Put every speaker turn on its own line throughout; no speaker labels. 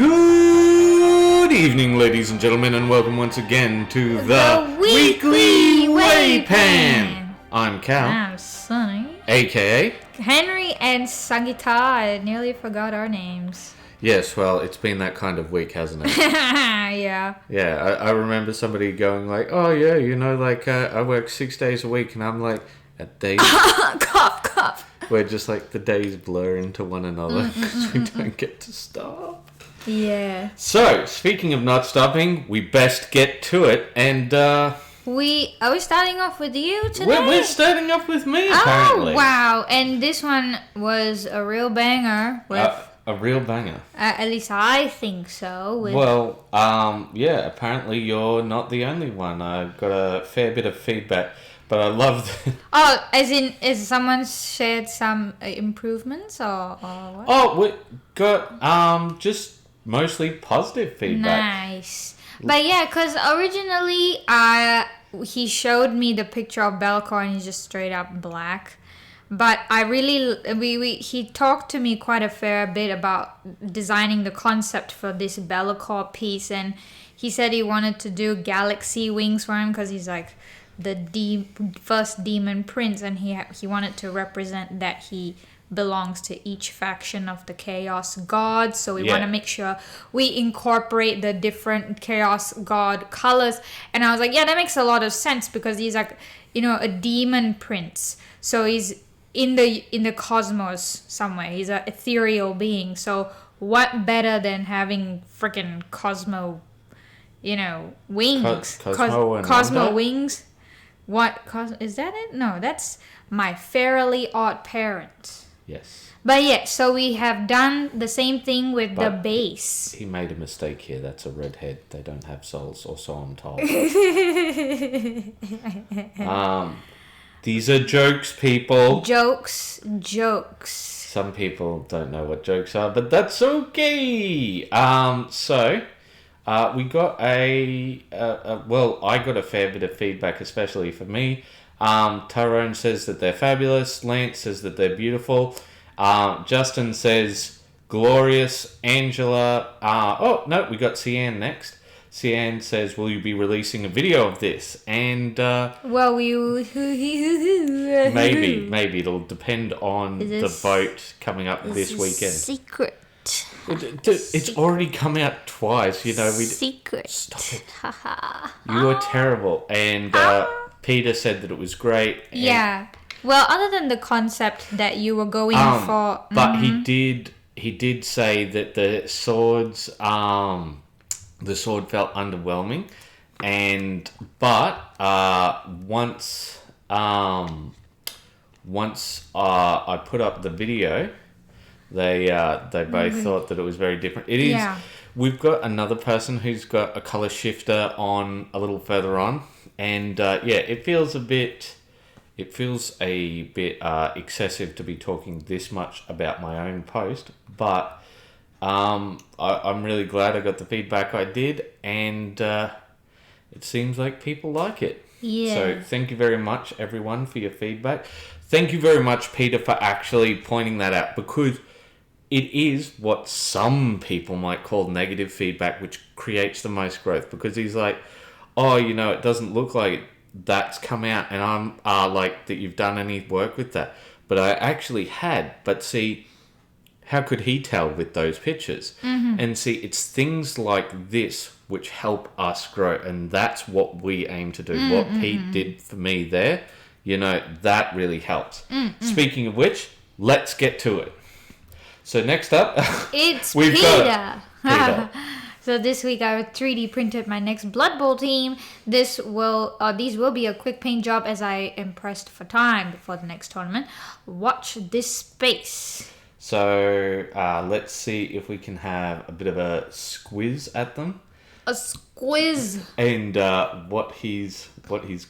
Good evening, ladies and gentlemen, and welcome once again to the Weekly WAYPN. I'm Cal.
I'm Sunny.
AKA
Henry and Sangita. I nearly forgot our names.
Yes, well, it's been that kind of week, hasn't it?
Yeah.
Yeah, I remember somebody going like, oh yeah, you know, like I work 6 days a week, and I'm like, a day.
Cough, cough.
We're just like the days blur into one another because we don't get to stop.
Yeah.
So, speaking of not stopping, we best get to it, and are
we starting off with you today?
We're starting off with me, apparently.
Oh, wow. And this one was a real banger.
A real banger.
At least I think so.
Well, yeah, apparently you're not the only one. I got a fair bit of feedback, but I love that.
Oh, is someone shared some improvements or what?
Oh, we got just mostly positive feedback.
Nice. But yeah, because originally he showed me the picture of Belcore and he's just straight up black. But I really, he talked to me quite a fair bit about designing the concept for this Belcore piece. And he said he wanted to do galaxy wings for him because he's like the first demon prince. And he wanted to represent that he belongs to each faction of the chaos gods, so we want to make sure we incorporate the different chaos god colors. And I was like, yeah, that makes a lot of sense because he's like, you know, a demon prince, so he's in the cosmos somewhere. He's an ethereal being, so what better than having freaking Cosmo, you know, wings. Cosmo wings. What is that it? No, that's My Fairly Odd Parent.
Yes.
But yeah, so we have done the same thing with the base.
He made a mistake here. That's a redhead. They don't have souls, or so I'm told. These are jokes, people.
Jokes.
Some people don't know what jokes are, but that's okay. So we got I got a fair bit of feedback, especially for me. Tyrone says that they're fabulous. Lance says that they're beautiful. Justin says glorious. Angela. We got Cian next. Cian says, will you be releasing a video of this? And
well,
maybe it'll depend on the vote coming up this weekend.
Secret.
It's already come out twice. You know,
secret.
Stop it. You are terrible. And Peter said that it was great.
Yeah. Well, other than the concept that you were going for,
but he did say that the sword felt underwhelming, but once I put up the video, they both thought that it was very different. It is. Yeah. We've got another person who's got a color shifter on a little further on, and it feels a bit excessive to be talking this much about my own post, but I'm really glad I got the feedback I did, and it seems like people like it.
Yeah.
So thank you very much, everyone, for your feedback. Thank you very much, Peter, for actually pointing that out, because it is what some people might call negative feedback, which creates the most growth, because he's like, oh, you know, it doesn't look like that's come out, and I'm like that you've done any work with that. But I actually had. But see, how could he tell with those pictures? Mm-hmm. And see, it's things like this which help us grow, and that's what we aim to do. Mm-hmm. What Pete did for me there, you know, that really helps. Mm-hmm. Speaking of which, let's get to it. So next up,
it's Peter. So this week I 3D printed my next Blood Bowl team. These will be a quick paint job as I am pressed for time before the next tournament. Watch this space.
So let's see if we can have a bit of a squiz at them.
A squiz.
And what he's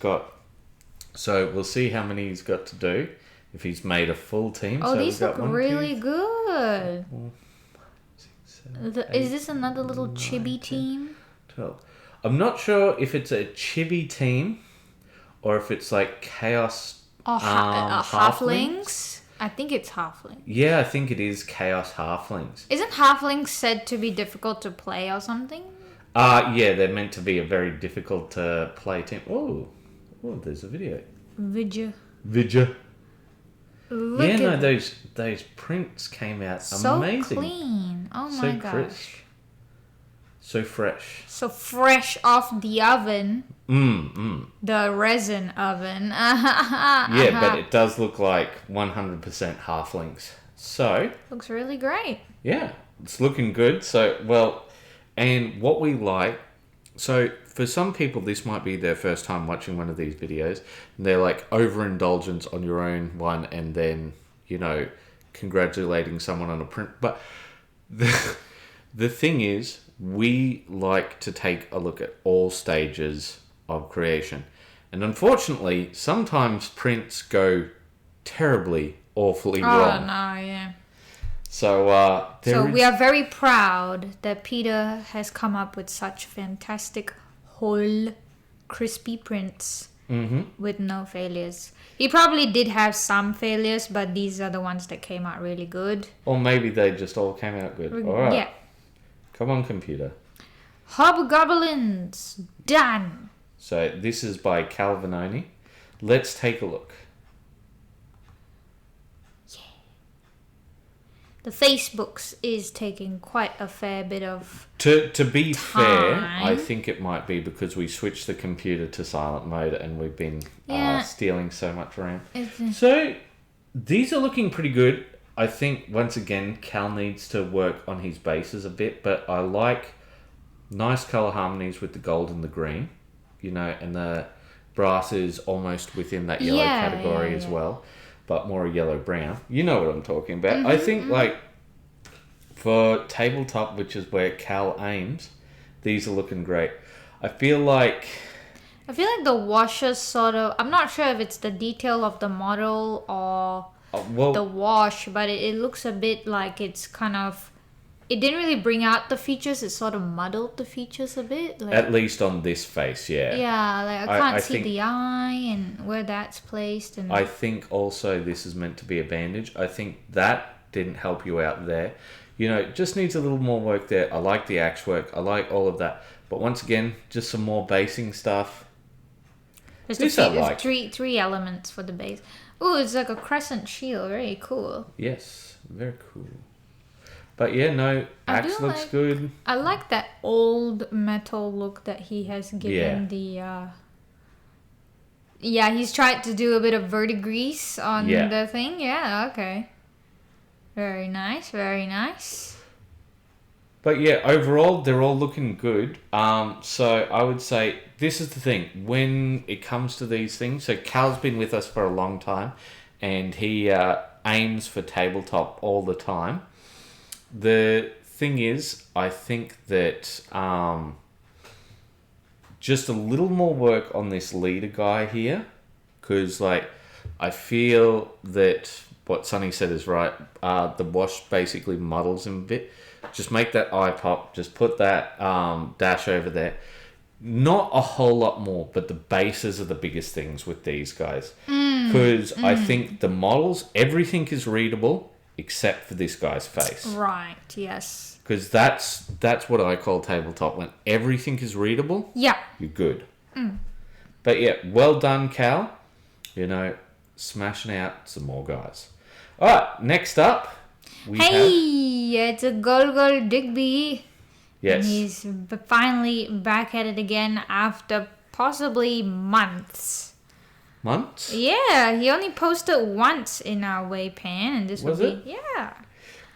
got. So we'll see how many he's got to do. If he's made a full team.
Oh,
so
these look really good.
8,
is this another little 9, chibi 10, team?
12. I'm not sure if it's a chibi team or if it's like chaos
halflings. I think it's halfling.
Yeah, I think it is Chaos Halflings.
Isn't halfling said to be difficult to play or something?
Yeah, they're meant to be a very difficult to play team. Oh, there's a video.
Vidya.
Look yeah, no, those prints came out
so
amazing.
So clean. Oh my gosh. Crisp.
So fresh.
So fresh off the oven. The resin oven.
Yeah, but it does look like 100% halflings. So.
Looks really great.
Yeah, it's looking good. So, well, and what we like, so for some people, this might be their first time watching one of these videos. And they're like overindulgence on your own one and then, you know, congratulating someone on a print. But the thing is, we like to take a look at all stages of creation. And unfortunately, sometimes prints go terribly, awfully wrong.
Oh, no, yeah.
So,
we are very proud that Peter has come up with such fantastic, whole, crispy prints with no failures. He probably did have some failures, but these are the ones that came out really good.
Or maybe they just all came out good. All right. Yeah. Come on, computer.
Hobgoblins. Done.
So this is by Calvinoni. Let's take a look.
Yeah. The Facebooks is taking quite a fair bit of
To be
time.
fair, I think it might be because we switched the computer to silent mode and we've been stealing so much RAM. So these are looking pretty good. I think, once again, Cal needs to work on his bases a bit, but I like nice colour harmonies with the gold and the green, you know, and the brass is almost within that yellow category as well, but more a yellow-brown. You know what I'm talking about. I think, like, for tabletop, which is where Cal aims, these are looking great. I feel like
the washes sort of... I'm not sure if it's the detail of the model or... the wash, but it looks a bit like it's kind of... It didn't really bring out the features. It sort of muddled the features a bit. Like,
at least on this face, yeah.
Yeah, like I can't see the eye and where that's placed. And
I think also this is meant to be a bandage. I think that didn't help you out there. You know, it just needs a little more work there. I like the axe work. I like all of that. But once again, just some more basing stuff.
There's three elements for the base. Oh, it's like a crescent shield. Very cool.
Yes, very cool. But yeah, no, axe looks good.
I like that old metal look that he has given the... he's tried to do a bit of verdigris on the thing. Yeah, okay. Very nice, very nice.
But yeah, overall, they're all looking good. So I would say, this is the thing. When it comes to these things, so Cal's been with us for a long time, and he aims for tabletop all the time. The thing is, I think that just a little more work on this leader guy here, because like I feel that what Sonny said is right. The wash basically muddles him a bit. Just make that eye pop. Just put that dash over there. Not a whole lot more, but the bases are the biggest things with these guys. Because I think the models, everything is readable except for this guy's face.
Right, yes.
Because that's what I call tabletop. When everything is readable, you're good. But yeah, well done, Cal. You know, smashing out some more guys. All right, next up,
it's a Golgol Digby.
Yes.
And he's finally back at it again after possibly months.
Months?
Yeah, he only posted once in our WAYPN, and this
was
would be... Yeah.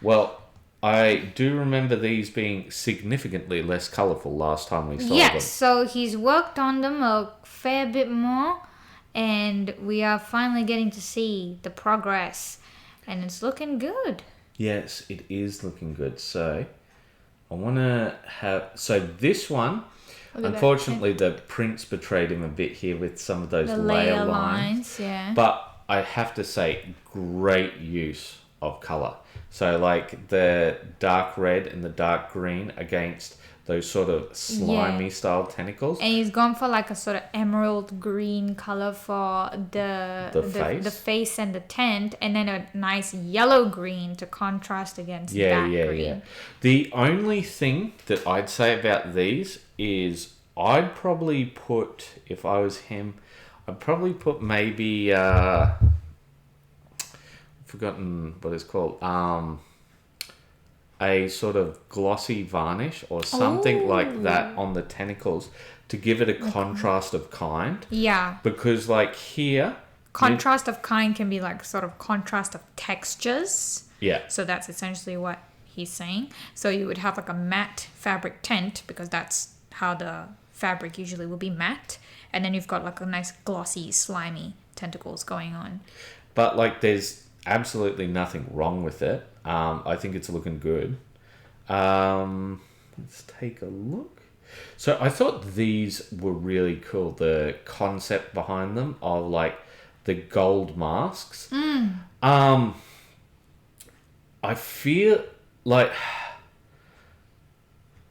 Well, I do remember these being significantly less colourful last time we saw them.
Yes, so he's worked on them a fair bit more, and we are finally getting to see the progress, and it's looking good.
Yes, it is looking good. So, I want to have... So, this one, unfortunately, the prints betrayed him a bit here with some of those layer lines.
Yeah.
But I have to say, great use of colour. So, like, the dark red and the dark green against those sort of slimy style tentacles.
And he's gone for like a sort of emerald green color for the face and the tent, and then a nice yellow green to contrast against that green. Yeah.
The only thing that I'd say about these is I'd probably put, if I was him, I'd probably put maybe forgotten what it's called. A sort of glossy varnish or something like that on the tentacles to give it a contrast of kind.
Yeah.
Because like here...
Contrast of kind can be like sort of contrast of textures.
Yeah.
So that's essentially what he's saying. So you would have like a matte fabric tent because that's how the fabric usually will be matte. And then you've got like a nice glossy, slimy tentacles going on.
But like there's absolutely nothing wrong with it. I think it's looking good. Let's take a look. So I thought these were really cool. The concept behind them of like the gold masks. I feel like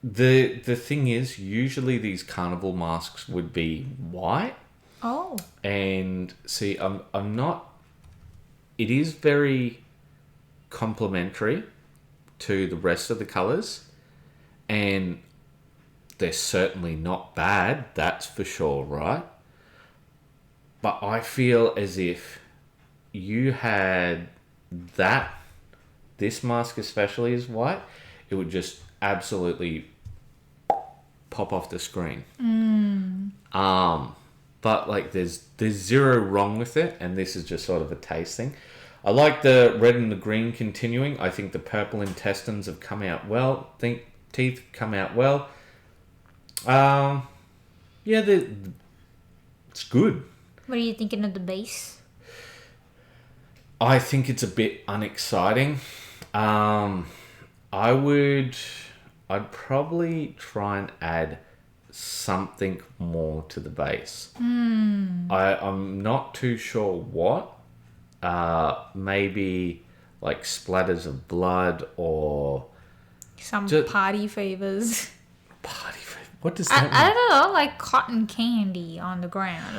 the thing is usually these carnival masks would be white.
Oh.
And see, I'm not. It is very complementary to the rest of the colors, and they're certainly not bad, that's for sure, right? But I feel as if you had this mask especially is white, it would just absolutely pop off the screen. But like there's zero wrong with it, and this is just sort of a taste thing. I like the red and the green continuing. I think the purple intestines have come out well. I think teeth come out well. It's good.
What are you thinking of the base?
I think it's a bit unexciting. I'd probably try and add something more to the base. I'm not too sure what. Maybe like splatters of blood or
some party favors.
Party favor? What does that mean?
I don't know, like cotton candy on the ground.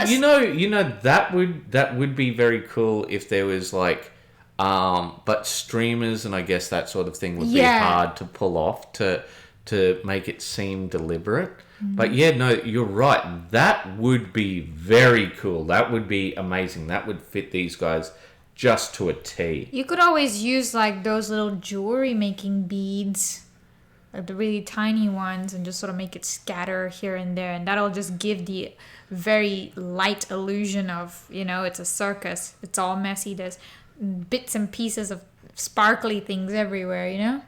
You know that would be very cool if there was like but streamers and I guess that sort of thing would be hard to pull off to make it seem deliberate. But yeah, no, you're right. That would be very cool. That would be amazing. That would fit these guys just to a T.
You could always use like those little jewelry making beads, like the really tiny ones, and just sort of make it scatter here and there. And that'll just give the very light illusion of, it's a circus. It's all messy. There's bits and pieces of sparkly things everywhere,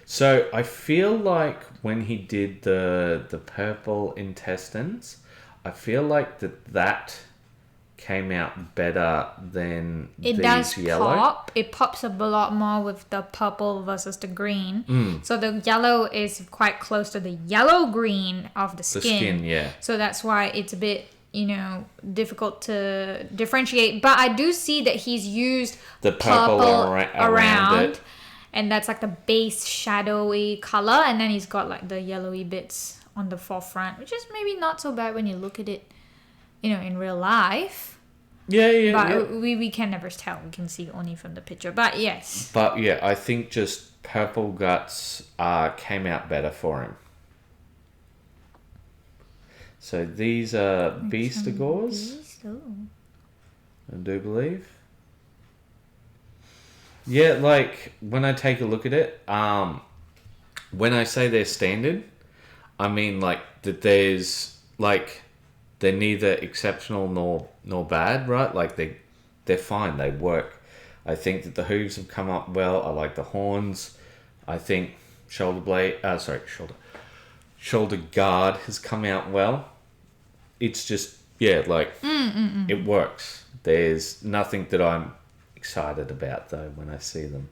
So I feel like when he did the purple intestines, I feel like that came out better than
it does
yellow.
Pop. It pops up a lot more with the purple versus the green. So the yellow is quite close to the yellow green of the skin.
The skin, yeah.
So that's why it's a bit difficult to differentiate. But I do see that he's used
the purple around it.
And that's like the base shadowy color. And then he's got like the yellowy bits on the forefront, which is maybe not so bad when you look at it, in real life.
Yeah.
But we can never tell. We can see only from the picture. But yes.
But yeah, I think just purple guts came out better for him. So these are Beastigores, I do believe. Yeah, like when I take a look at it, when I say they're standard, I mean like that there's like they're neither exceptional nor bad, right? Like they're fine, they work. I think that the hooves have come up well. I like the horns. I think shoulder guard has come out well. It's just it works. There's nothing that I'm excited about though when I see them.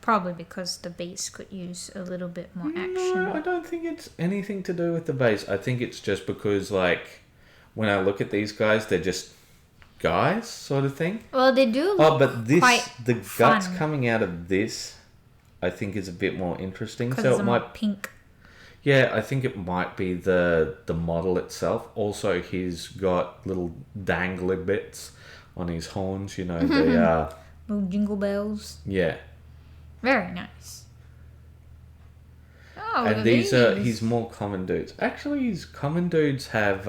Probably because the base could use a little bit more action.
No, I don't think it's anything to do with the base. I think it's just because like when I look at these guys, they're just guys sort of thing.
Well, they do look
the guts coming out of this I think is a bit more interesting.
Because it's more pink.
Yeah, I think it might be the model itself. Also, he's got little dangly bits on his horns. You know, the
Little jingle bells.
yeah.
Very nice. Oh, look
And
at
these are
these.
his more common dudes. Actually, his common dudes have.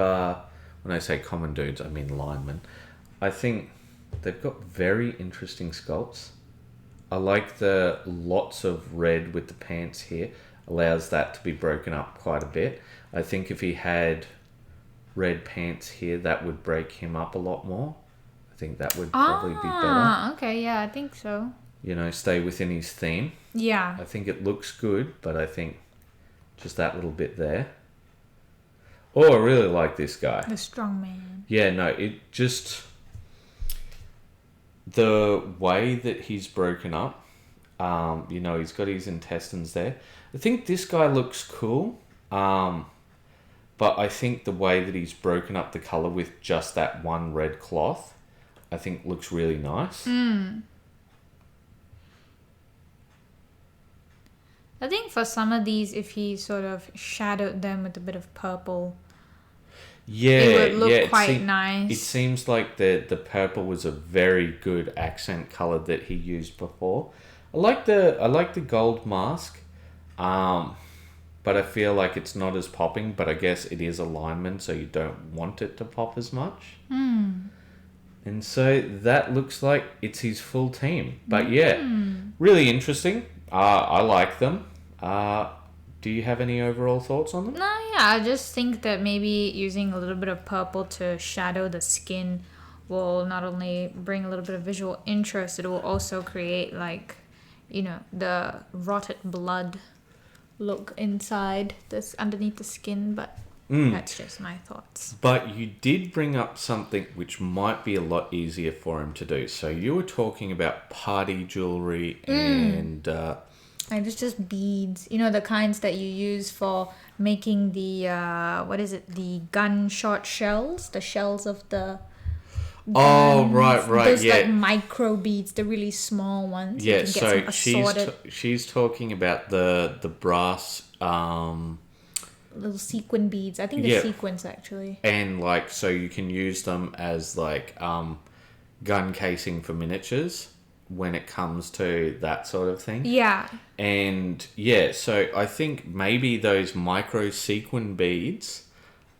When I say common dudes, I mean linemen. I think they've got very interesting sculpts. I like the lots of red with the pants here. Allows that to be broken up quite a bit. I think if he had red pants here, that would break him up a lot more. I think that would probably be better.
Okay, yeah, I think so.
You know, stay within his theme.
Yeah.
I think it looks good, but I think just that little bit there. Oh, I really like this guy.
The strong man.
Yeah, no, it just... The way that he's broken up, you know, he's got his intestines there. I think this guy looks cool, but I think the way that he's broken up the colour with just that one red cloth, I think looks really nice.
I think for some of these, if he sort of shadowed them with a bit of purple,
Yeah,
it would look
yeah,
quite nice.
It seems like the purple was a very good accent colour that he used before. I like the gold mask, but I feel like it's not as popping. But I guess it is a lineman, so you don't want it to pop as much. And so that looks like it's his full team. But yeah, really interesting. I like them. Do you have any overall thoughts on them?
No, yeah, I just think that maybe using a little bit of purple to shadow the skin will not only bring a little bit of visual interest, it will also create, like, you know, the rotted blood look inside this underneath the skin, but that's just my thoughts.
But you did bring up something which might be a lot easier for him to do. So you were talking about party jewelry and...
Like, it's just beads, you know, the kinds that you use for making the, the gunshot shells, the shells of the guns.
Oh, right,
Those,
yeah.
like, micro beads, the really small ones.
Yeah,
you can
so
get some assorted
she's talking about the brass...
little sequin beads. I think they're sequins, actually.
And, like, so you can use them as, like, gun casing for miniatures when it comes to that sort of thing.
Yeah.
And, yeah, so I think maybe those micro sequin beads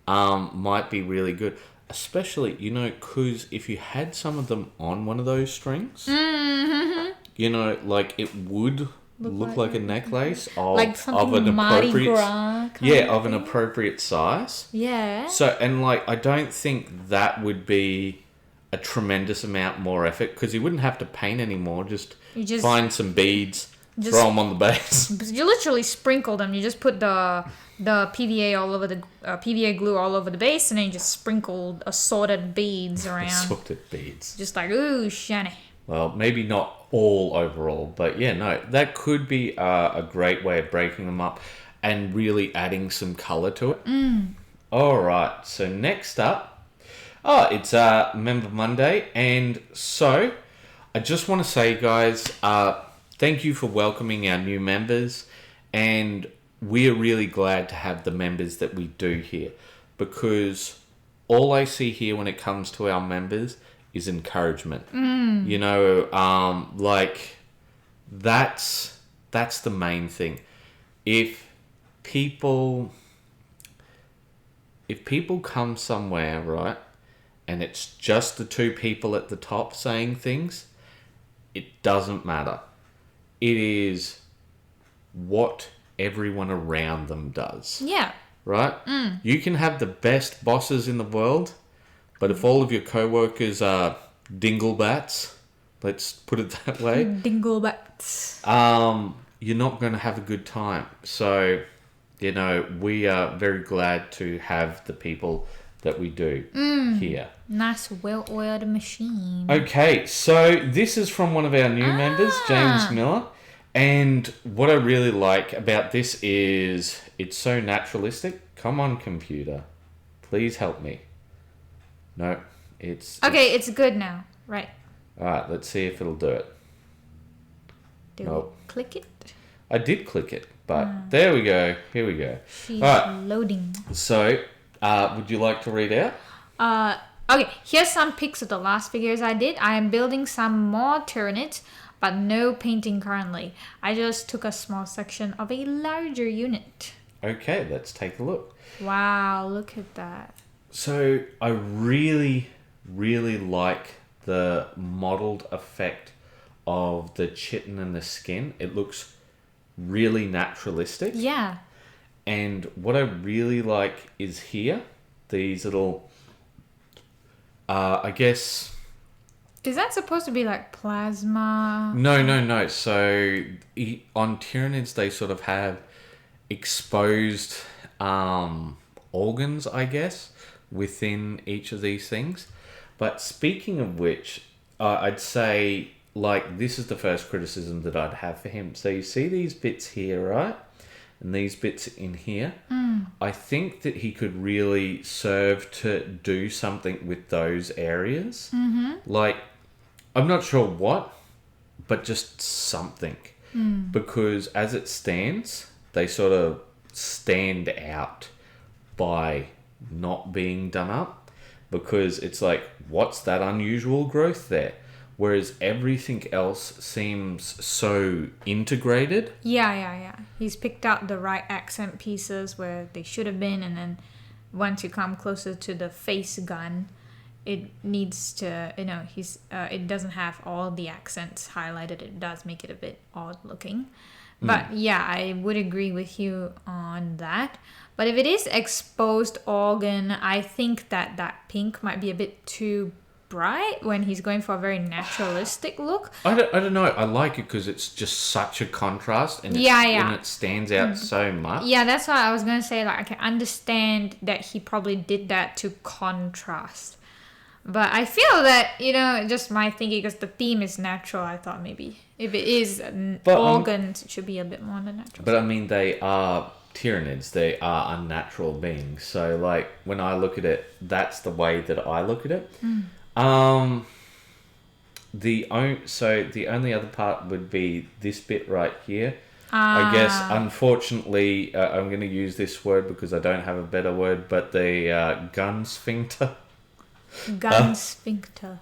might be really good. Especially, you know, because if you had some of them on one of those strings, you know, like, it would... Look like a necklace of,
like
of an
Mardi
appropriate
Gras
of an appropriate size.
Yeah.
So, and like, I don't think that would be a tremendous amount more effort because you wouldn't have to paint anymore. Just find some beads, throw them on the base.
You literally sprinkle them. You just put the PVA all over the PVA glue all over the base, and then you just sprinkle assorted beads around.
Assorted beads.
Just like, ooh, shiny.
Well, maybe not all overall, but yeah, no, that could be a great way of breaking them up and really adding some colour to it. All right, so next up, it's Member Monday, and so I just want to say, guys, thank you for welcoming our new members, and we're really glad to have the members that we do here, because all I see here when it comes to our members is encouragement. You know, like, that's the main thing. If people come somewhere, right, and it's just the two people at the top saying things, it doesn't matter. It is what everyone around them does.
Yeah.
Right? You can have the best bosses in the world, but if all of your co-workers are dinglebats, let's put it that way,
Dinglebats.
you're not going to have a good time. So, you know, we are very glad to have the people that we do here.
Nice, well-oiled machine.
Okay, so this is from one of our new members, James Miller. And what I really like about this is it's so naturalistic. Come on, computer. Please help me. No, it's
good now. Right.
Alright, let's see if it'll do it.
Do
Nope.
we click it?
I did click it, but there we go. Here we go.
She's
All right.
loading.
So, would you like to read out?
Okay, here's some pics of the last figures I did. I am building some more Tyranids, but no painting currently. I just took a small section of a larger unit.
Okay, let's take a look.
Wow, look at that.
So, I really, really like the modeled effect of the chitin and the skin. It looks really naturalistic.
Yeah.
And what I really like is here, these little, I guess...
Is that supposed to be like plasma?
No. So on Tyranids, they sort of have exposed organs, I guess, within each of these things. But speaking of which, I'd say, like, this is the first criticism that I'd have for him. So you see these bits here, right? And these bits in here. I think that he could really serve to do something with those areas. Like, I'm not sure what, but just something. Because as it stands, they sort of stand out by not being done up. Because it's like, what's that unusual growth there? Whereas everything else seems so integrated.
Yeah. He's picked out the right accent pieces where they should have been, and then once you come closer to the face gun, it needs to, it doesn't have all the accents highlighted. It does make it a bit odd looking. But yeah, I would agree with you on that. But if it is exposed organ, I think that pink might be a bit too bright when he's going for a very naturalistic look.
I don't know. I like it because it's just such a contrast, and and it stands out so much.
Yeah, that's why I was gonna say, like, I can understand that he probably did that to contrast. But I feel that, just my thinking, because the theme is natural, I thought maybe if it is organs, it should be a bit more on the natural.
But I mean, they are Tyranids. They are unnatural beings. So, like, when I look at it, that's the way that I look at it. The only other part would be this bit right here. I guess, unfortunately, I'm going to use this word because I don't have a better word, but the gun sphincter.
Gun sphincter.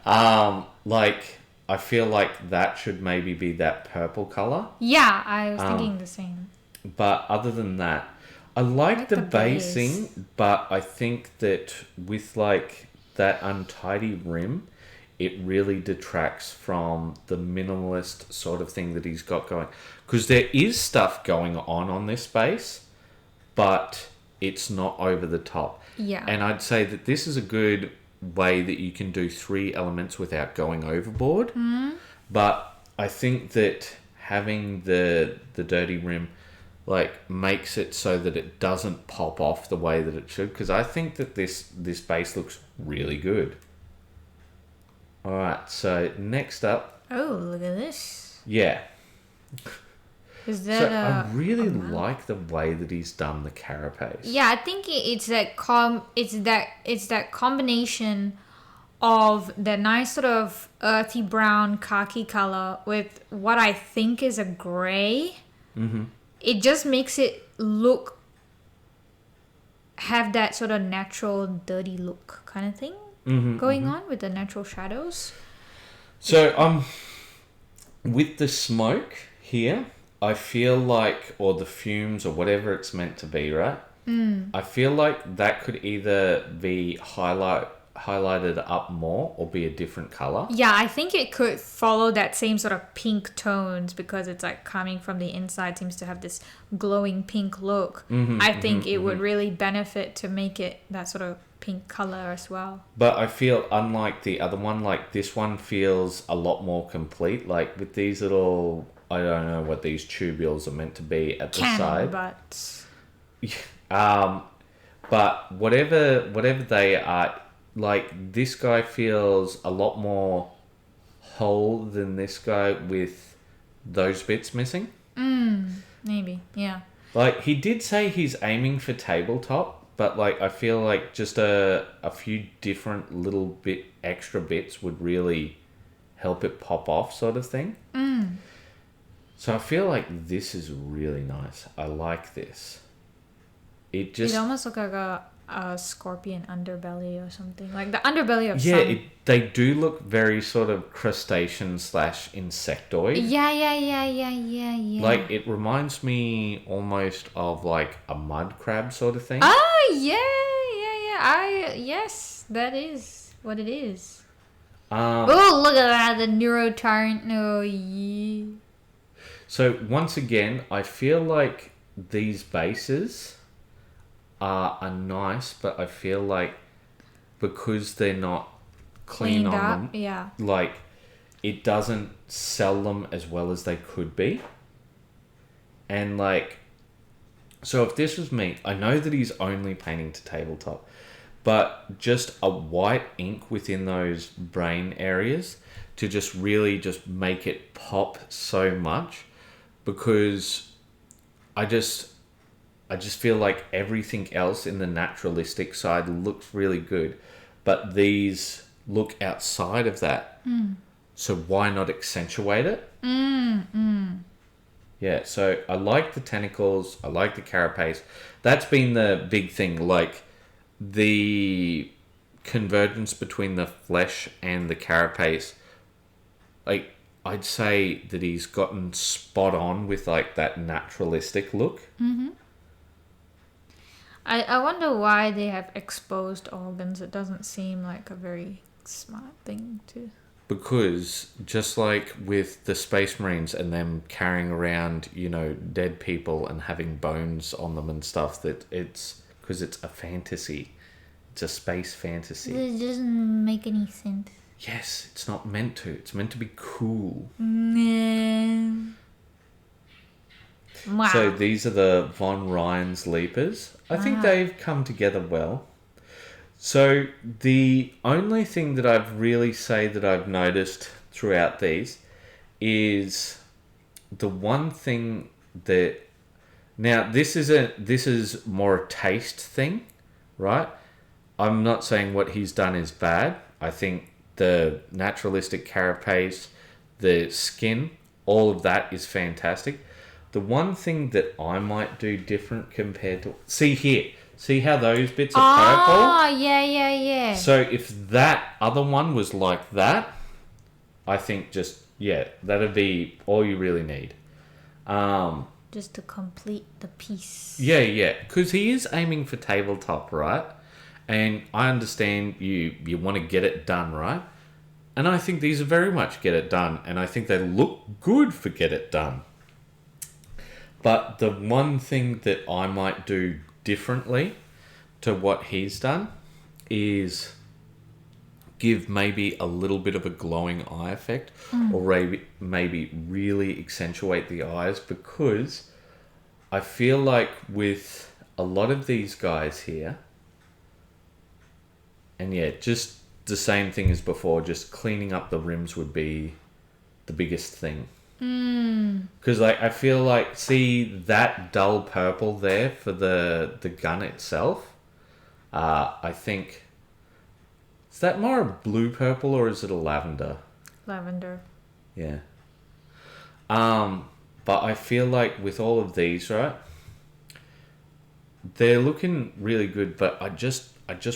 Like, I feel like that should maybe be that purple color.
Yeah, I was thinking the same.
But other than that, I like the basing, but I think that with, like, that untidy rim, it really detracts from the minimalist sort of thing that he's got going. Because there is stuff going on this base, but it's not over the top.
Yeah.
And I'd say that this is a good way that you can do 3 elements without going overboard. But I think that having the dirty rim, like, makes it so that it doesn't pop off the way that it should. Because I think that this base looks really good. Alright, so next up...
Oh, look at this.
Yeah.
Is that
I really like the way that he's done the carapace.
Yeah, I think it's that combination of the nice sort of earthy brown khaki color with what I think is a gray. It just makes it have that sort of natural dirty look kind of thing going on with the natural shadows.
So with the smoke here, I feel like, or the fumes or whatever it's meant to be, right? I feel like that could either be highlighted up more or be a different color.
Yeah, I think it could follow that same sort of pink tones because it's like coming from the inside, seems to have this glowing pink look. I think it would really benefit to make it that sort of pink color as well.
But I feel, unlike the other one, like, this one feels a lot more complete. Like, with these little, I don't know what these tubules are meant to be at the side.
Butts.
But whatever they are, like, this guy feels a lot more whole than this guy with those bits missing.
Maybe, yeah.
Like, he did say he's aiming for tabletop, but, like, I feel like just a few different little bit extra bits would really help it pop off, sort of thing. So I feel like this is really nice. I like this. It
almost looks like a scorpion underbelly or something. Like the underbelly of
yeah,
some...
they do look very sort of crustacean / insectoid.
Yeah.
Like, it reminds me almost of like a mud crab sort of thing.
Oh, yeah. Yes, that is what it is. Oh, look at that, the neurotyrant. Oh, yeah.
So once again, I feel like these bases are nice, but I feel like because they're not clean
Cleaned
on
up,
them,
yeah.
like it doesn't sell them as well as they could be. And like, so if this was me, I know that he's only painting to tabletop, but just a white ink within those brain areas to just really just make it pop so much, because I just feel like everything else in the naturalistic side looks really good, but these look outside of that. So why not accentuate it? Yeah, so I like the tentacles, I like the carapace. That's been the big thing, like the convergence between the flesh and the carapace. Like, I'd say that he's gotten spot on with like that naturalistic look.
I wonder why they have exposed organs. It doesn't seem like a very smart thing to...
Because just like with the Space Marines and them carrying around, you know, dead people and having bones on them and stuff, that it's because it's a fantasy. It's a space fantasy.
It doesn't make any sense.
Yes, it's not meant to. It's meant to be cool.
Wow.
So these are the Von Ryan's Leapers. I think they've come together well. So the only thing that I've really say that I've noticed throughout these is the one thing that... Now, this is more a taste thing, right? I'm not saying what he's done is bad. I think the naturalistic carapace, the skin, all of that is fantastic. The one thing that I might do different compared to... See here. See how those bits are purple?
Oh, yeah.
So if that other one was like that, I think just, yeah, that'd be all you really need.
Just to complete the piece.
Yeah. Because he is aiming for tabletop, right? And I understand you want to get it done, right? And I think these are very much get it done. And I think they look good for get it done. But the one thing that I might do differently to what he's done is give maybe a little bit of a glowing eye effect, or maybe really accentuate the eyes, because I feel like with a lot of these guys here, and yeah, just the same thing as before, just cleaning up the rims would be the biggest thing. Because like I feel like, see that dull purple there for the gun itself, I think, is that more a blue purple or is it a lavender?
Lavender.
Yeah. But I feel like with all of these, right, they're looking really good, but I just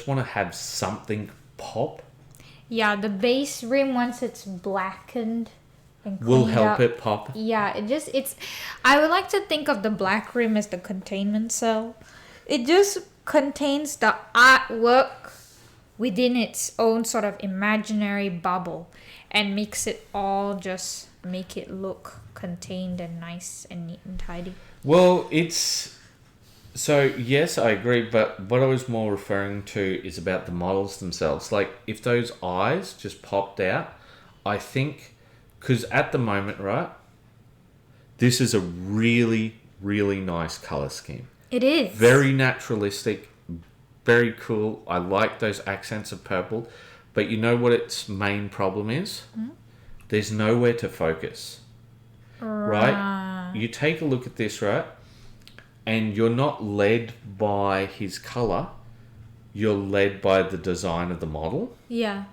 want to have something pop.
Yeah, the base rim, once it's blackened and
will
cleaned
help
up,
it pop.
Yeah, it's... I would like to think of the black rim as the containment cell. It just contains the artwork within its own sort of imaginary bubble and makes it all just make it look contained and nice and neat and tidy.
Well, it's... So, yes, I agree, but what I was more referring to is about the models themselves. Like, if those eyes just popped out, I think... Because at the moment, right, this is a really, really nice colour scheme.
It is.
Very naturalistic, very cool. I like those accents of purple. But you know what its main problem is? There's nowhere to focus. Right? You take a look at this, right? And you're not led by his colour. You're led by the design of the model.
Yeah.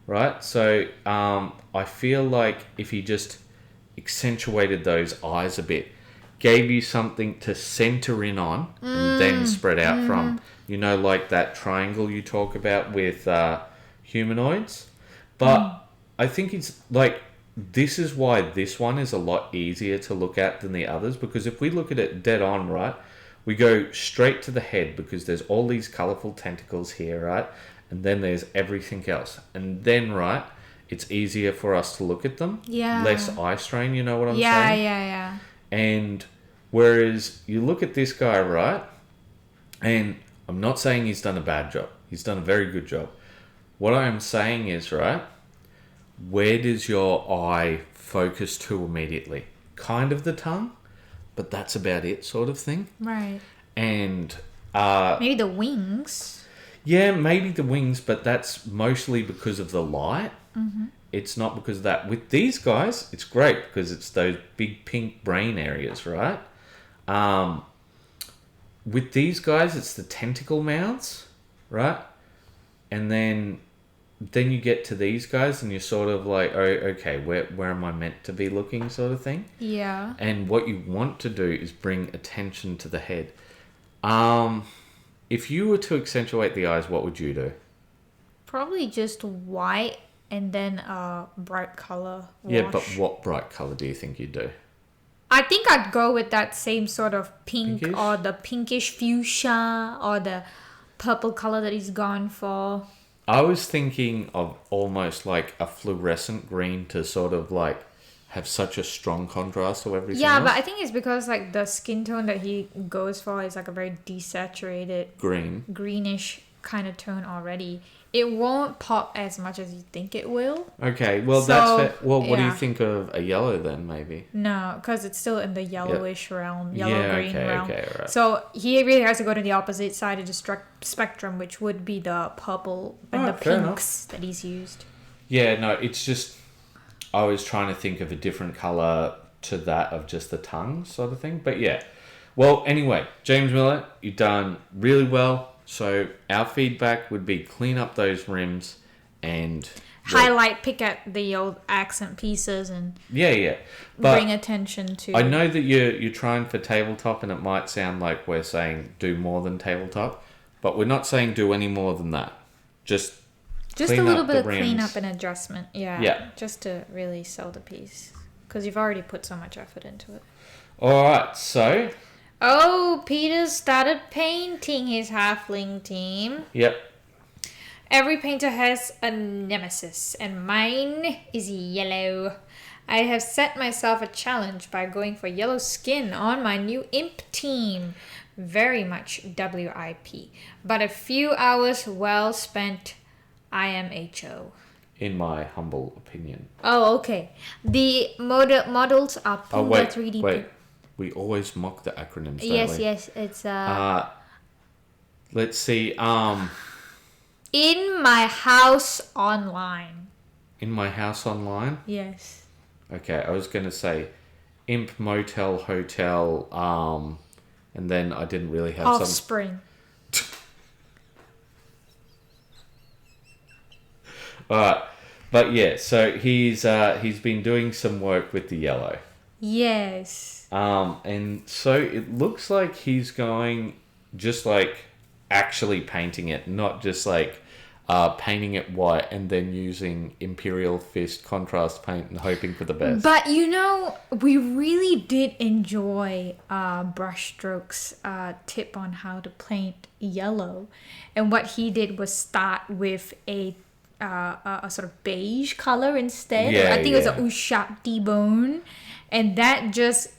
Right? So, I feel like if he just accentuated those eyes a bit, gave you something to center in on and then spread out from. You know, like that triangle you talk about with humanoids. But I think it's like, this is why this one is a lot easier to look at than the others, because if we look at it dead on, right, we go straight to the head because there's all these colorful tentacles here, right? And then there's everything else. And then, right, it's easier for us to look at them.
Yeah.
Less eye strain, you know what I'm saying?
Yeah.
And whereas you look at this guy, right, and I'm not saying he's done a bad job. He's done a very good job. What I am saying is, right, where does your eye focus to immediately? Kind of the tongue, but that's about it, sort of thing.
Right.
And
maybe the wings.
Yeah, maybe the wings, but that's mostly because of the light.
Mm-hmm.
It's not because of that. With these guys, it's great because it's those big pink brain areas, right? With these guys, it's the tentacle mouths, right? And then you get to these guys and you're sort of like, oh, okay, where am I meant to be looking, sort of thing?
Yeah.
And what you want to do is bring attention to the head. If you were to accentuate the eyes, what would you do?
Probably just white and then a bright color wash.
Yeah, but what bright color do you think you'd do?
I think I'd go with that same sort of pink,
Pinkish?
or the pinkish fuchsia, or the purple color that he's gone for.
I was thinking of almost like a fluorescent green to sort of like have such a strong contrast to everything
Yeah,
else.
but I think it's because like the skin tone that he goes for is like a very desaturated
Green.
greenish kind of tone already. It won't pop as much as you think it will.
Okay, well
So,
that's fair. Well, what do you
yeah.
think of a yellow then, maybe?
No, because it's still in the yellowish realm, yellow-green realm.
Okay, right.
So he really has to go to the opposite side of the spectrum, which would be the purple and the
fair
pinks that he's used.
Yeah, no, it's just I was trying to think of a different colour to that of just the tongue sort of thing. But yeah. Well, anyway, James Miller, you've done really well. So our feedback would be clean up those rims and
Highlight, pick at the old accent pieces and
yeah. But
bring attention to...
I know that you're trying for tabletop and it might sound like we're saying do more than tabletop, but we're not saying do any more than that. Just
a
clean
little
up
bit
the
of
rims.
cleanup and adjustment.
Yeah.
Just to really sell the piece. Because you've already put so much effort into it.
Alright, so...
Oh, Peter started painting his halfling team.
Yep.
Every painter has a nemesis, and mine is yellow. I have set myself a challenge by going for yellow skin on my new imp team. Very much WIP. But a few hours well spent, I am HO.
In my humble opinion.
Oh, okay. The models are pulled by 3D.
Wait. We always mock the acronyms, don't we?
Yes. It's
let's see.
In my house online.
In my house online.
Yes.
Okay, I was gonna say, imp motel hotel. And then I didn't really have some.
Offspring.
Alright, but yeah. So he's been doing some work with the yellow.
Yes.
And so it looks like he's going just like actually painting it, not just like painting it white and then using Imperial Fist contrast paint and hoping for the best.
But you know, we really did enjoy Brushstroke's tip on how to paint yellow. And what he did was start with a sort of beige color instead.
Yeah,
I think it was a Ushabti bone. And that just...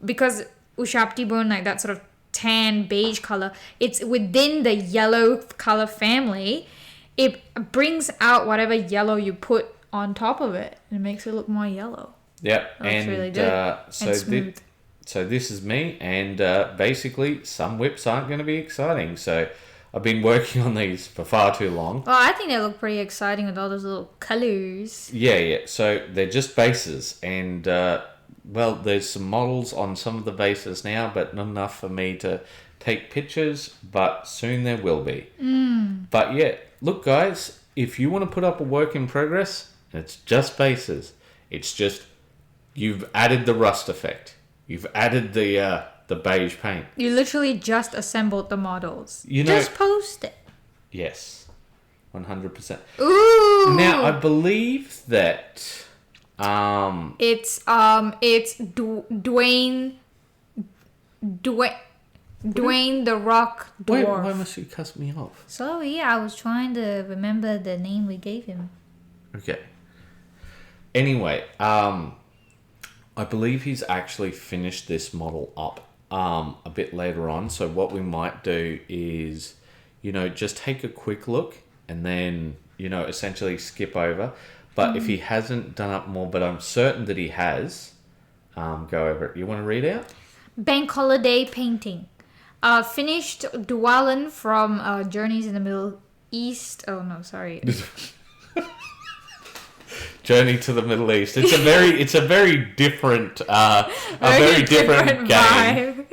Because Ushabti bone, like that sort of tan beige color, it's within the yellow color family. It brings out whatever yellow you put on top of it and it makes it look more yellow.
Yep,
That's really good.
So
and smooth.
So this is me, and basically some whips aren't going to be exciting. So I've been working on these for far too long.
Well, I think they look pretty exciting with all those little colors.
Yeah. So they're just bases, and well, there's some models on some of the bases now, but not enough for me to take pictures. But soon there will be. But yeah, look, guys, if you want to put up a work in progress, it's just bases. It's just You've added the rust effect. You've added the beige paint.
You literally just assembled the models.
You know,
just post it.
Yes, 100%.
Ooh.
Now I believe that
It's Dwayne the Rock Dwarf.
Why must you cuss me off?
So yeah, I was trying to remember the name we gave him.
Okay. Anyway, I believe he's actually finished this model up a bit later on. So what we might do is, just take a quick look and then, essentially skip over. But if he hasn't done up more, but I'm certain that he has, go over it. You want to read out?
Bank Holiday Painting. Finished Dwalin from Journeys in the Middle East. Oh no, sorry.
Journey to the Middle East. It's a very different, very different game.
Vibe.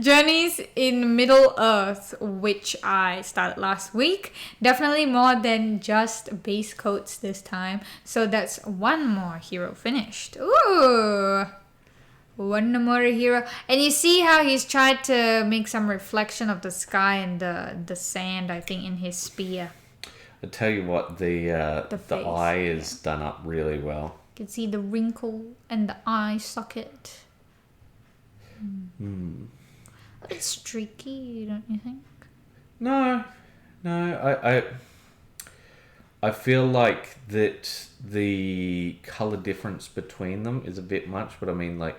Journeys in Middle Earth, which I started last week. Definitely more than just base coats this time. So that's one more hero finished. Ooh. One more hero. And you see how he's tried to make some reflection of the sky and the sand, I think, in his spear.
I tell you what, the
face,
eye is done up really well.
You can see the wrinkle and the eye socket. It's streaky, don't you think?
No, I feel like that the color difference between them is a bit much, but I mean, like,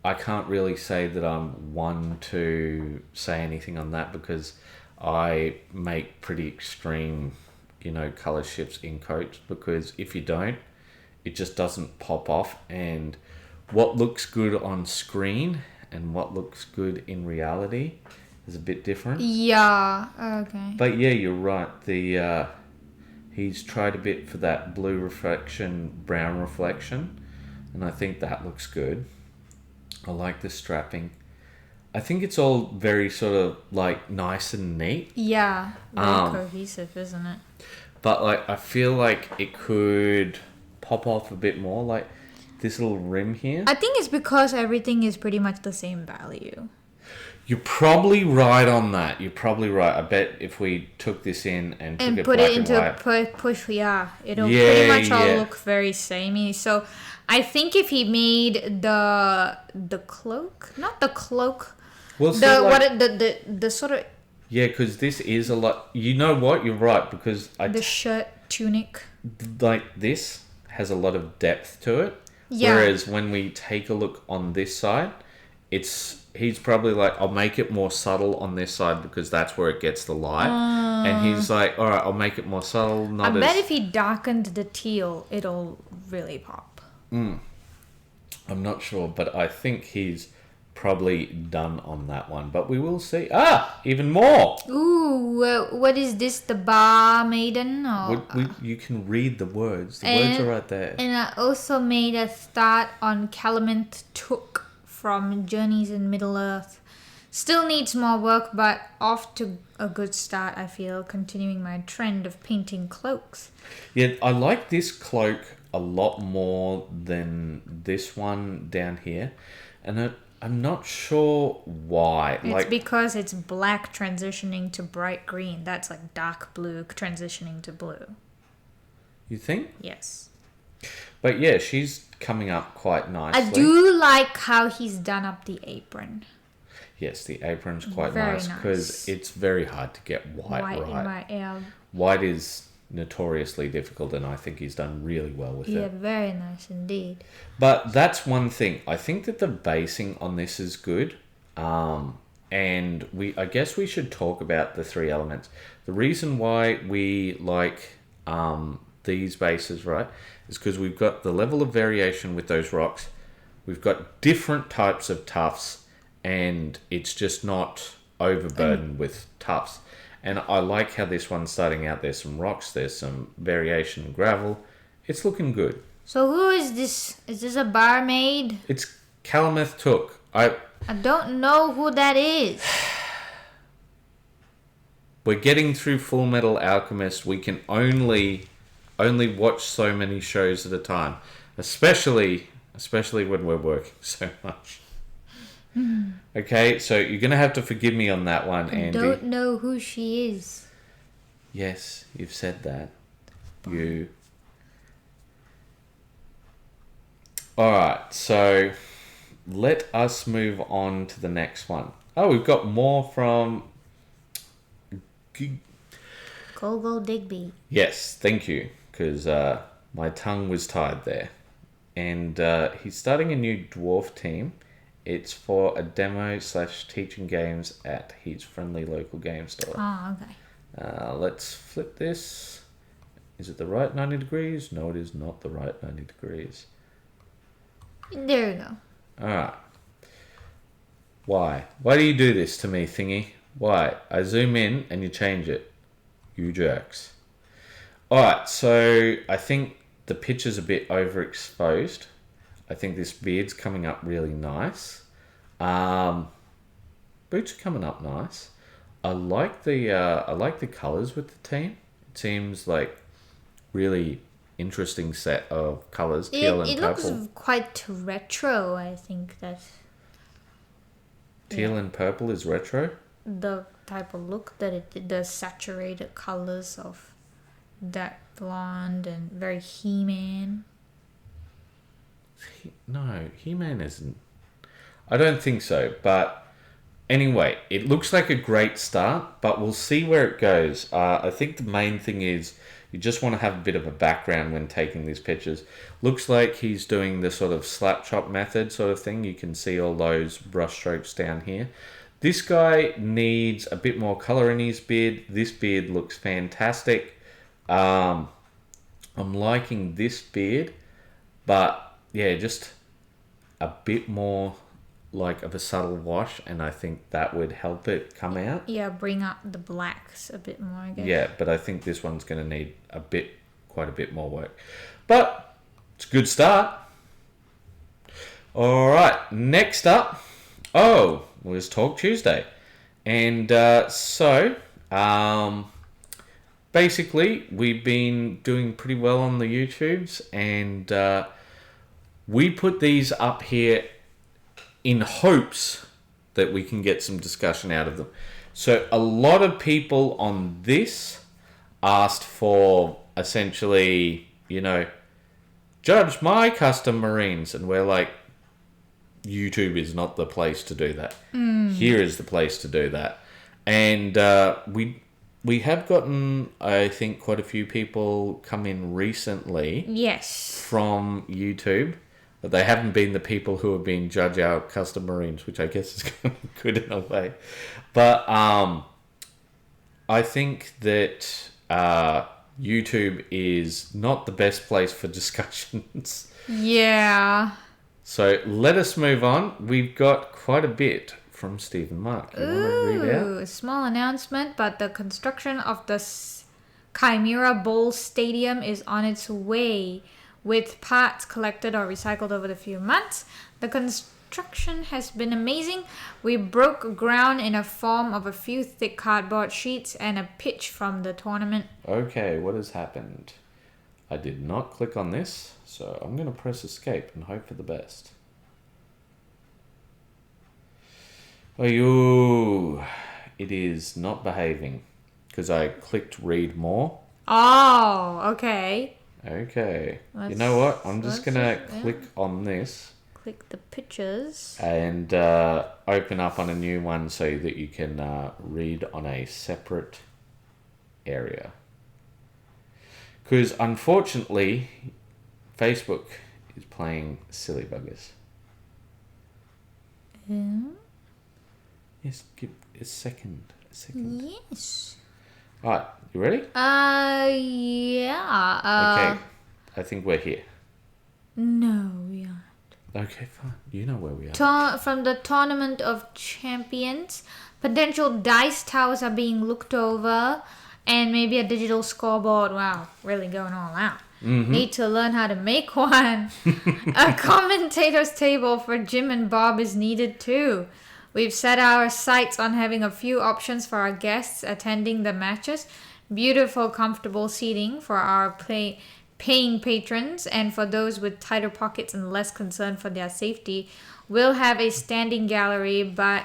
I can't really say that I'm one to say anything on that because I make pretty extreme, color shifts in coats, because if you don't, it just doesn't pop off, and what looks good on screen and what looks good in reality is a bit different.
Yeah, okay.
But yeah, you're right. He's tried a bit for that blue reflection, brown reflection, and I think that looks good. I like the strapping. I think it's all very sort of like nice and neat.
Yeah, very cohesive, isn't it?
But like, I feel like it could pop off a bit more, like this little rim here.
I think it's because everything is pretty much the same value.
You're probably right on that. You're probably right. I bet if we took this in and took it
put
black
it into
and white,
push, it'll pretty much all look very samey. So I think if he made the cloak, not the cloak,
well,
the sort of,
yeah, because this is a lot. You know what? You're right, because
the shirt tunic,
like this has a lot of depth to it.
Yeah.
Whereas when we take a look on this side, he's probably like, I'll make it more subtle on this side because that's where it gets the light. And he's like, all right, I'll make it more subtle.
I bet if he darkened the teal, it'll really pop.
I'm not sure, but I think he's probably done on that one. But we will see. Even more.
Ooh, what is this? The Bar Maiden? Or,
you can read the words. The words are right there.
And I also made a start on Calumet Took from Journeys in Middle Earth. Still needs more work, but off to a good start, I feel, continuing my trend of painting cloaks.
Yeah, I like this cloak a lot more than this one down here. And I'm not sure why.
It's because it's black transitioning to bright green. That's like dark blue transitioning to blue.
You think?
Yes.
But yeah, she's coming up quite nicely.
I do like how he's done up the apron.
Yes, the apron's quite
Very
nice because it's very hard to get white right. White is notoriously difficult, and I think he's done really well with it.
Yeah, very nice indeed.
But that's one thing. I think that the basing on this is good. And I guess we should talk about the three elements. The reason why we like these bases, right, is because we've got the level of variation with those rocks. We've got different types of tufts, and it's just not overburdened with tufts. And I like how this one's starting out. There's some rocks, there's some variation in gravel. It's looking good.
So who is this? Is this a barmaid?
It's Calumet Took. I
don't know who that is.
We're getting through Full Metal Alchemist. We can only watch so many shows at a time. Especially especially when we're working so much. Okay, so you're going to have to forgive me on that one,
I
Andy.
don't know who she is.
Yes, you've said that. You. Alright, so let us move on to the next one. Oh, we've got more from...
Gogo Digby.
Yes, thank you, because my tongue was tied there. And he's starting a new dwarf team. It's for a demo / teaching games at his friendly local game store.
Oh, okay.
Let's flip this. Is it the right 90 degrees? No, it is not the right 90 degrees.
There you go.
Alright. Why? Why do you do this to me, thingy? Why? I zoom in and you change it. You jerks. Alright, so I think the picture's a bit overexposed. I think this beard's coming up really nice. Boots are coming up nice. I like the colours with the team. It seems like really interesting set of colours, teal and
it
purple.
looks quite retro, I think that's
Teal and purple is retro?
the type of look that it the saturated colors of that blonde and very He-Man.
No, He-Man isn't. I don't think so, but anyway, it looks like a great start, but we'll see where it goes. I think the main thing is you just want to have a bit of a background when taking these pictures. Looks like he's doing the sort of slap chop method sort of thing. You can see all those brush strokes down here. This guy needs a bit more color in his beard. This beard looks fantastic. I'm liking this beard, but yeah, just a bit more like of a subtle wash, and I think that would help it come out.
Yeah, bring out the blacks a bit more, I guess.
Yeah, but I think this one's going to need quite a bit more work. But it's a good start. All right, next up, was Talk Tuesday. And basically, we've been doing pretty well on the YouTubes, and we put these up here in hopes that we can get some discussion out of them. So a lot of people on this asked for essentially, judge my custom marines, and we're like, YouTube is not the place to do that. Here is the place to do that. And we have gotten, I think, quite a few people come in recently.
Yes.
From YouTube. But they haven't been the people who have been judge our custom marines, which I guess is kind of good in a way. But I think that YouTube is not the best place for discussions.
Yeah.
So let us move on. We've got quite a bit from Stephen Mark. You want to read out?
A small announcement, but the construction of the Chimera Bowl Stadium is on its way. With parts collected or recycled over the few months, the construction has been amazing. We broke ground in a form of a few thick cardboard sheets and a pitch from the tournament.
Okay, what has happened? I did not click on this, so I'm going to press escape and hope for the best. Oh, it is not behaving because I clicked read more.
Oh, okay.
Okay. You know what? I'm just going to click on this.
Click the pictures.
And open up on a new one so that you can read on a separate area. Because unfortunately, Facebook is playing silly buggers. Yes, give a second.
Yes.
Alright, you ready?
Yeah.
Okay, I think we're here.
No, we aren't.
Okay, fine. You know where we are.
From the Tournament of Champions, potential dice towers are being looked over, and maybe a digital scoreboard. Wow, really going all out.
Mm-hmm.
Need to learn how to make one. A commentator's table for Jim and Bob is needed too. We've set our sights on having a few options for our guests attending the matches. Beautiful, comfortable seating for our paying patrons, and for those with tighter pockets and less concern for their safety, we'll have a standing gallery, but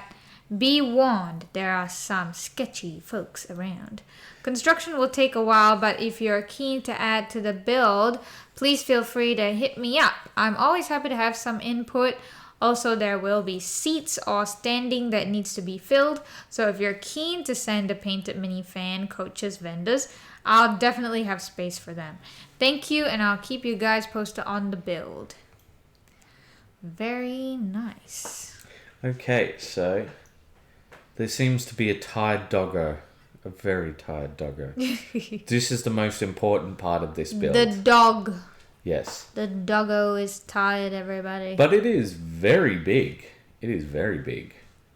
be warned, there are some sketchy folks around. Construction will take a while, but if you're keen to add to the build, please feel free to hit me up. I'm always happy to have some input. Also, there will be seats or standing that needs to be filled, so if you're keen to send a painted minifan, coaches, vendors, I'll definitely have space for them. Thank you, and I'll keep you guys posted on the build. Very nice.
Okay, so there seems to be a tired doggo. A very tired doggo. This is the most important part of this build.
The dog.
Yes.
The doggo is tired, everybody.
But it is very big. It is very big.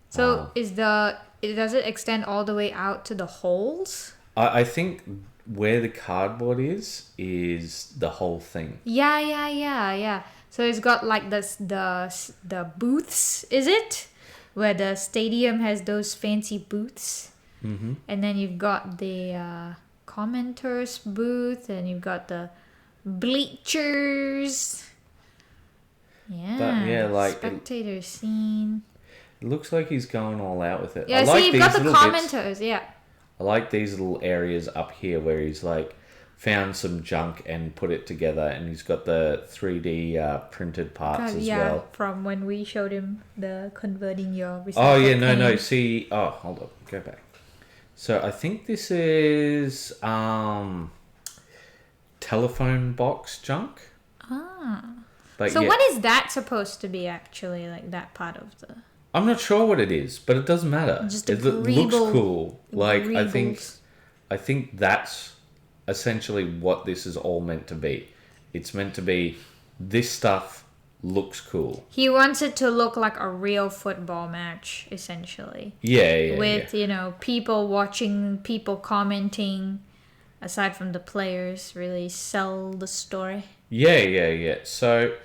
So does it extend all the way out to the holes?
I think where the cardboard is the whole thing.
Yeah. So it's got like the booths, is it? Where the stadium has those fancy booths.
Mm-hmm.
And then you've got the commenters booth, and you've got the bleachers. Yeah.
But yeah, like
spectator scene.
It looks like he's going all out with it.
Yeah,
I
see,
like
you've
these
got the
little
commenters,
bits.
yeah.
I like these little areas up here where he's like found some junk and put it together, and he's got the 3D printed parts as well.
From when we showed him the converting your recycled
Oh yeah, no.
paint.
See, hold up, go back. So I think this is telephone box junk. But
So
yeah,
what is that supposed to be actually, like that part of the...
I'm not sure what it is, but it doesn't matter.
Just
It looks cool. Like I think that's essentially what this is all meant to be. It's meant to be, this stuff looks cool.
He wants it to look like a real football match, essentially.
Yeah.
With, people watching, people commenting, aside from the players, really sell the story.
Yeah. So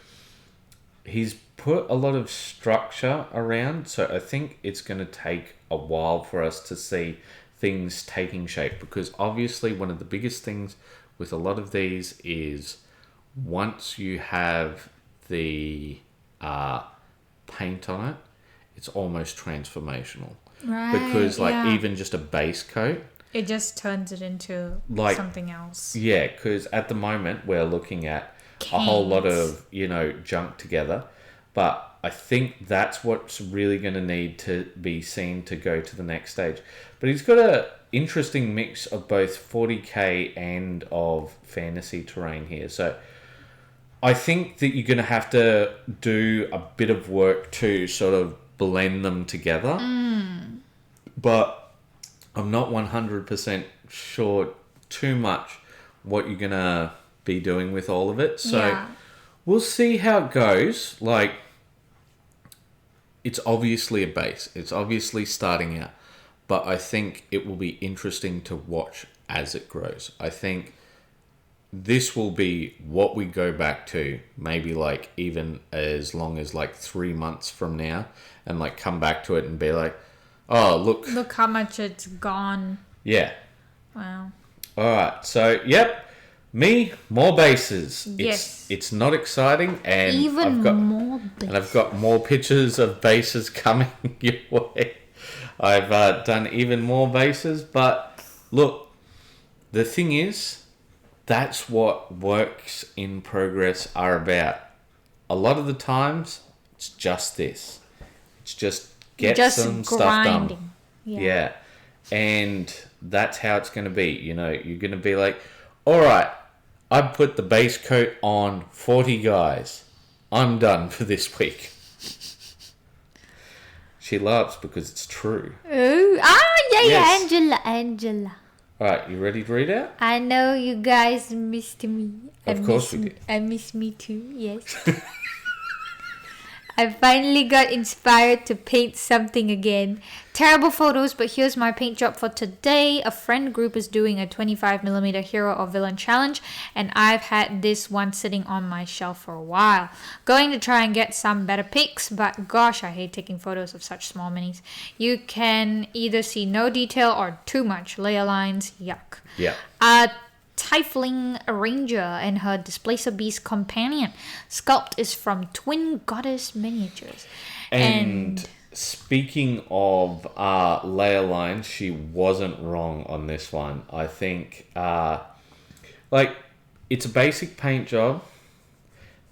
he's put a lot of structure around, so I think it's going to take a while for us to see things taking shape, because obviously one of the biggest things with a lot of these is once you have the paint on it, it's almost transformational.
Right.
Because even just a base coat,
it just turns it into something else.
Yeah, because at the moment we're looking at a whole lot of, junk together. But I think that's what's really going to need to be seen to go to the next stage. But he's got a interesting mix of both 40k and of fantasy terrain here. So I think that you're going to have to do a bit of work to sort of blend them together. But I'm not 100% sure too much what you're going to be doing with all of it. So we'll see how it goes. Like, it's obviously a base. It's obviously starting out. But I think it will be interesting to watch as it grows. I think this will be what we go back to, maybe like even as long as like 3 months from now, and like come back to it and be like, oh, look
how much it's gone.
Yeah.
Wow.
All right. So, more bases.
Yes.
It's not exciting, and
more bases.
And I've got more pictures of bases coming your way. I've done even more bases, but look, the thing is, that's what works in progress are about. A lot of the times, it's just this. It's just get some
grinding.
stuff done. Yeah. And that's how it's going to be. You're going to be like, all right, I put the base coat on 40 guys. I'm done for this week. She laughs because it's true.
Yes. Angela.
All right, you ready to read out?
I know you guys missed me.
Of course we did.
I miss me too, yes. I finally got inspired to paint something again. Terrible photos, but here's my paint job for today. A friend group is doing a 25mm hero or villain challenge, and I've had this one sitting on my shelf for a while. Going to try and get some better pics, but gosh, I hate taking photos of such small minis. You can either see no detail or too much layer lines. Yuck.
Yeah.
Tiefling Ranger and her Displacer Beast companion. Sculpt is from Twin Goddess Miniatures.
And speaking of layer lines, she wasn't wrong on this one. I think, it's a basic paint job.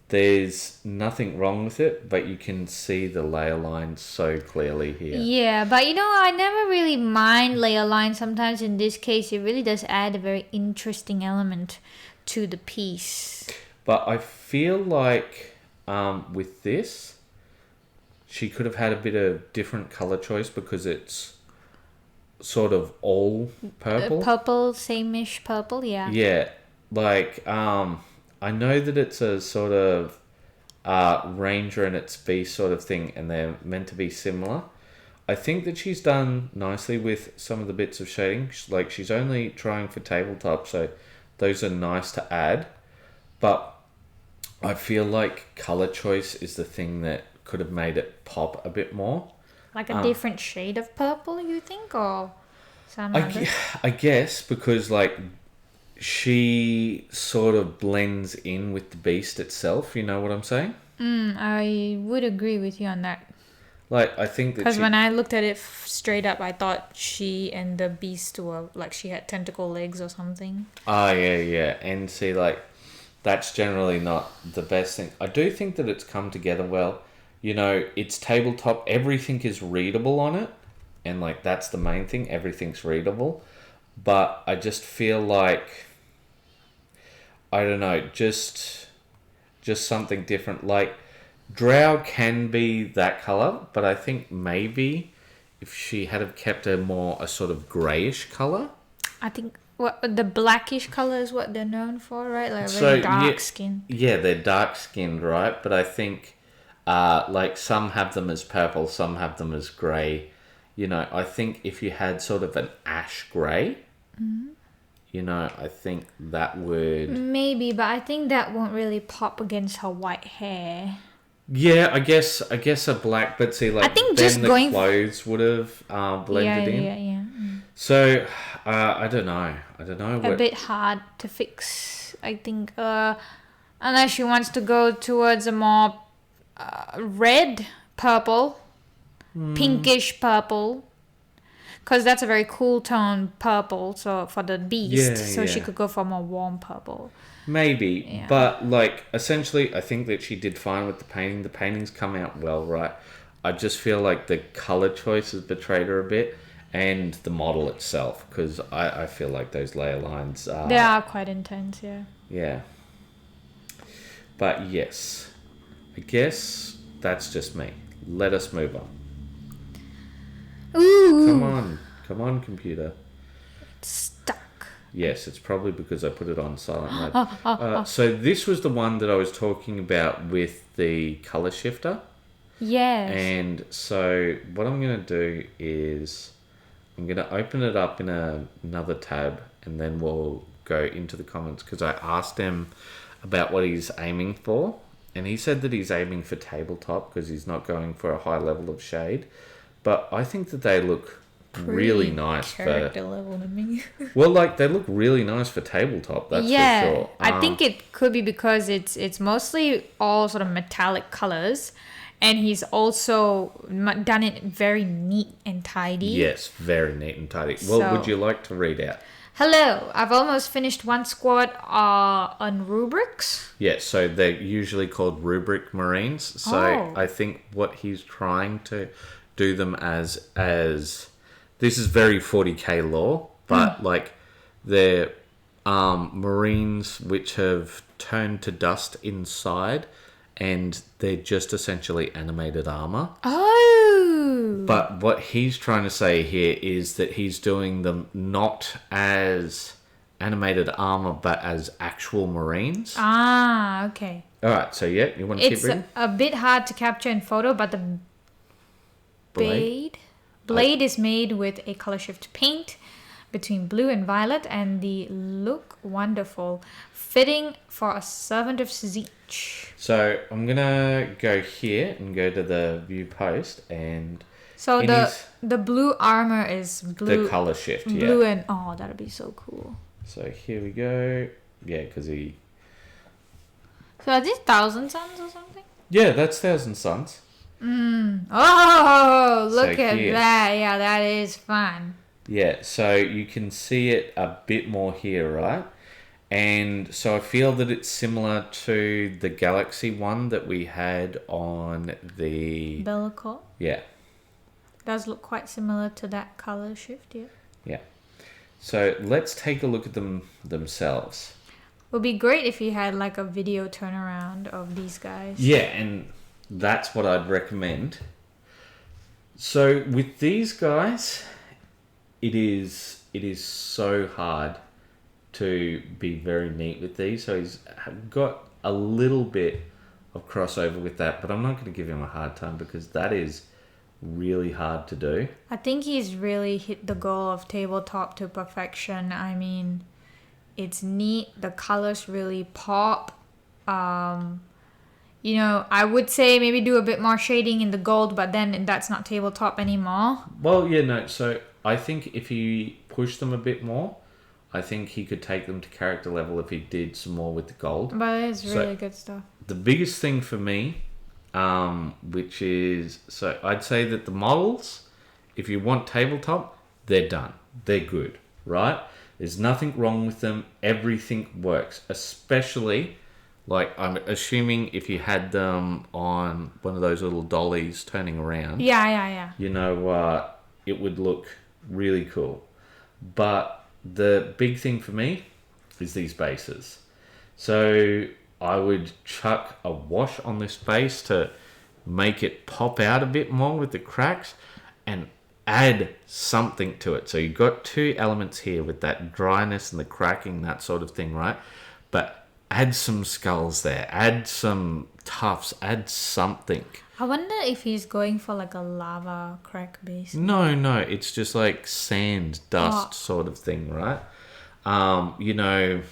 There's nothing wrong with it, but you can see the layer lines so clearly here.
Yeah, but I never really mind layer lines. Sometimes in this case, it really does add a very interesting element to the piece.
But I feel like with this, she could have had a bit of different color choice because it's sort of all purple.
Purple, same-ish purple, yeah.
Yeah, I know that it's a sort of ranger and its beast sort of thing, and they're meant to be similar. I think that she's done nicely with some of the bits of shading. Like, she's only trying for tabletop, so those are nice to add. But I feel like color choice is the thing that could have made it pop a bit more.
Like a different shade of purple, you think, or some other?
I guess because she sort of blends in with the beast itself. You know what I'm saying?
I would agree with you on that.
I think that
because when I looked at it straight up, I thought she and the beast were she had tentacle legs or something.
Oh yeah, and see, that's generally not the best thing. I do think that it's come together well. It's tabletop. Everything is readable on it, and that's the main thing. Everything's readable, but I just feel like, I don't know, just something different. Drow can be that color, but I think maybe if she had have kept a sort of grayish color. I
think the blackish color is what they're known for, right? Very dark skin.
Yeah, they're dark skinned, right? But I think some have them as purple, some have them as grey. I think if you had sort of an ash grey, I think that would...
Maybe, but I think that won't really pop against her white hair.
Yeah, I guess a black, but see, I think then the clothes would have blended in.
Yeah.
So, I don't know.
A bit hard to fix, I think. Unless she wants to go towards a more red purple, pinkish purple. Because that's a very cool tone purple, so for the beast. She could go for a more warm purple.
Maybe, yeah. But essentially, I think that she did fine with the painting. The paintings come out well, right? I just feel like the color choice has betrayed her a bit, and the model itself, because I feel like those layer lines are...
They are quite intense, yeah.
Yeah. But yes, I guess that's just me. Let us move on.
Ooh.
Come on, computer.
It's stuck.
Yes, it's probably because I put it on silent mode. So this was the one that I was talking about with the color shifter.
Yes.
And so what I'm going to do is I'm going to open it up in another tab, and then we'll go into the comments, because I asked him about what he's aiming for, and he said that he's aiming for tabletop because he's not going for a high level of shade. But I think that they look really nice
character level to me.
Well, they look really nice for tabletop, that's for sure.
I think it could be because it's mostly all sort of metallic colors, and he's also done it very neat and tidy.
Yes, very neat and tidy. Well, would you like to read out?
Hello, I've almost finished one squad on rubrics.
Yes, so they're usually called rubric marines. So I think what he's trying to do them as this is very 40k lore, but they're marines which have turned to dust inside, and they're just essentially animated armor.
Oh!
But what he's trying to say here is that he's doing them not as animated armor, but as actual marines.
Ah, okay.
All right, so you want to keep reading?
It's a bit hard to capture in photo, but the blade is made with a color shift paint between blue and violet, and they look wonderful, fitting for a servant of Zeech.
So I'm gonna go here and go to the view post, and
so the blue armor is blue.
The color shift,
blue and that'd be so cool.
So here we go. Yeah, because he...
So are these Thousand Suns or something?
Yeah, that's Thousand Suns.
Oh, look
So
at
here.
that. Yeah, that is fun.
Yeah, so you can see it a bit more here, right? And so I feel that it's similar to the Galaxy one that we had on the...
Bellicor.
Yeah,
Does look quite similar to that color shift, yeah.
yeah. So let's take a look at them themselves.
Would be great if you had like a video turnaround of these guys.
Yeah, and that's what I'd recommend. So with these guys, it is so hard to be very neat with these. So he's got a little bit of crossover with that, but I'm not going to give him a hard time because that is really hard to do.
I think he's really hit the goal of tabletop to perfection. I mean, it's neat. The colors really pop. You know, I would say maybe do a bit more shading in the gold, but then that's not tabletop anymore.
Well, yeah, no. So I think if he pushed them a bit more, I think he could take them to character level if he did some more with the gold.
But it's
So-
really good stuff.
The biggest thing for me, which is, so I'd say that the models, if you want tabletop, they're done. They're good, right? There's nothing wrong with them. Everything works, especially, like, I'm assuming if you had them on one of those little dollies turning around,
Yeah.
you know, it would look really cool. But the big thing for me is these bases. So I would chuck a wash on this base to make it pop out a bit more with the cracks and add something to it. So you've got two elements here with that dryness and the cracking, that sort of thing, right? But add some skulls there, add some tufts, add something.
I wonder if he's going for like a lava crack base.
No, it's just like sand, dust sort of thing, right? You know,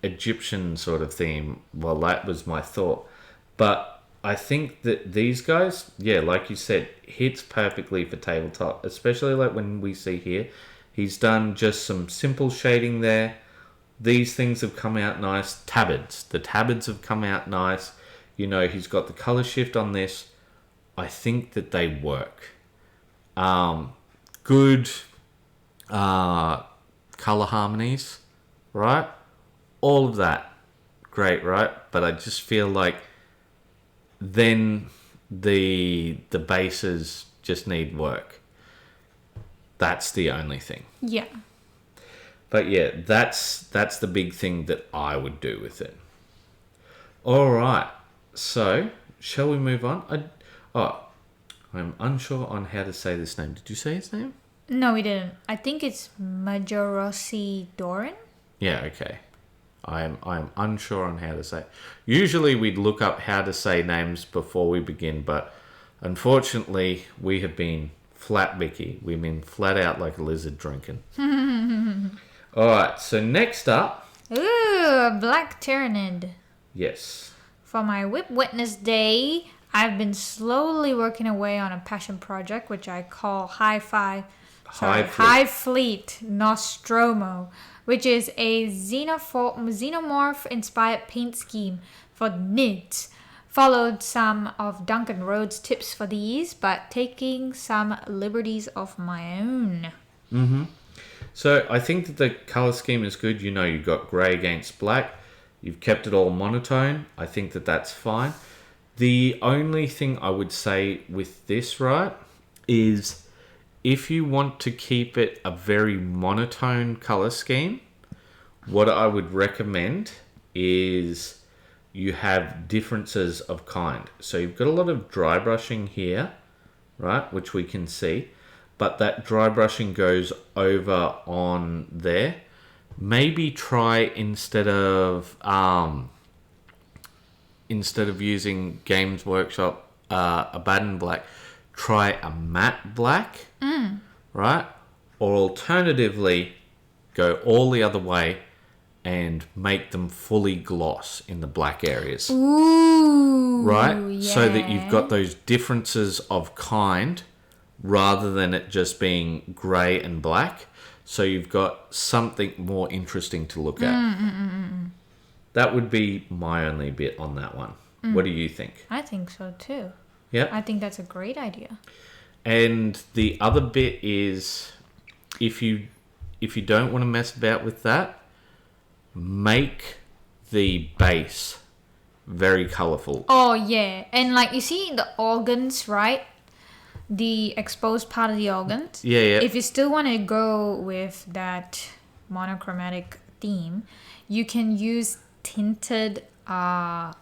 Egyptian sort of theme. Well, that was my thought. But I think that these guys, yeah, like you said, hits perfectly for tabletop, especially like when we see here, he's done just some simple shading there. These things have come out nice. Tabards. The tabards have come out nice. You know, he's got the color shift on this. I think that they work. Good color harmonies, right? All of that, great, right? But I just feel like then the bases just need work. That's the only thing.
Yeah.
But yeah, that's the big thing that I would do with it. All right, so shall we move on? I'm unsure on how to say this name. Did you say his name?
No, we didn't. I think it's Majorosi Doran.
Yeah, okay. I'm unsure on how to say it. Usually we'd look up how to say names before we begin, but unfortunately we have been flat Vicky. We've been flat out like a lizard drinking. Alright, so next up.
Ooh, a Black Tyrannid.
Yes.
For my Whip Witness Day, I've been slowly working away on a passion project, which I call High Fleet Nostromo, which is a xenomorph-inspired paint scheme for NIDS. Followed some of Duncan Rhodes' tips for these, but taking some liberties of my own.
Mm-hmm. So I think that the color scheme is good. You know, you've got grey against black. You've kept it all monotone. I think that that's fine. The only thing I would say with this, right, is if you want to keep it a very monotone color scheme, what I would recommend is you have differences of kind. So you've got a lot of dry brushing here, right, which we can see, but that dry brushing goes over on there. Maybe try instead of using Games Workshop Abaddon black, try a matte black, right? Or alternatively, go all the other way and make them fully gloss in the black areas.
Ooh,
right?
yeah.
So that you've got those differences of kind rather than it just being grey and black. so you've got something more interesting to look at. That would be my only bit on that one. What do you think?
I think so too.
Yeah.
I think that's a great idea.
And the other bit is, if you don't want to mess about with that, make the base very colourful.
Oh yeah, and like you see the organs, right? The exposed part of the organs.
Yeah, yeah.
If you still want to go with that monochromatic theme, you can use tinted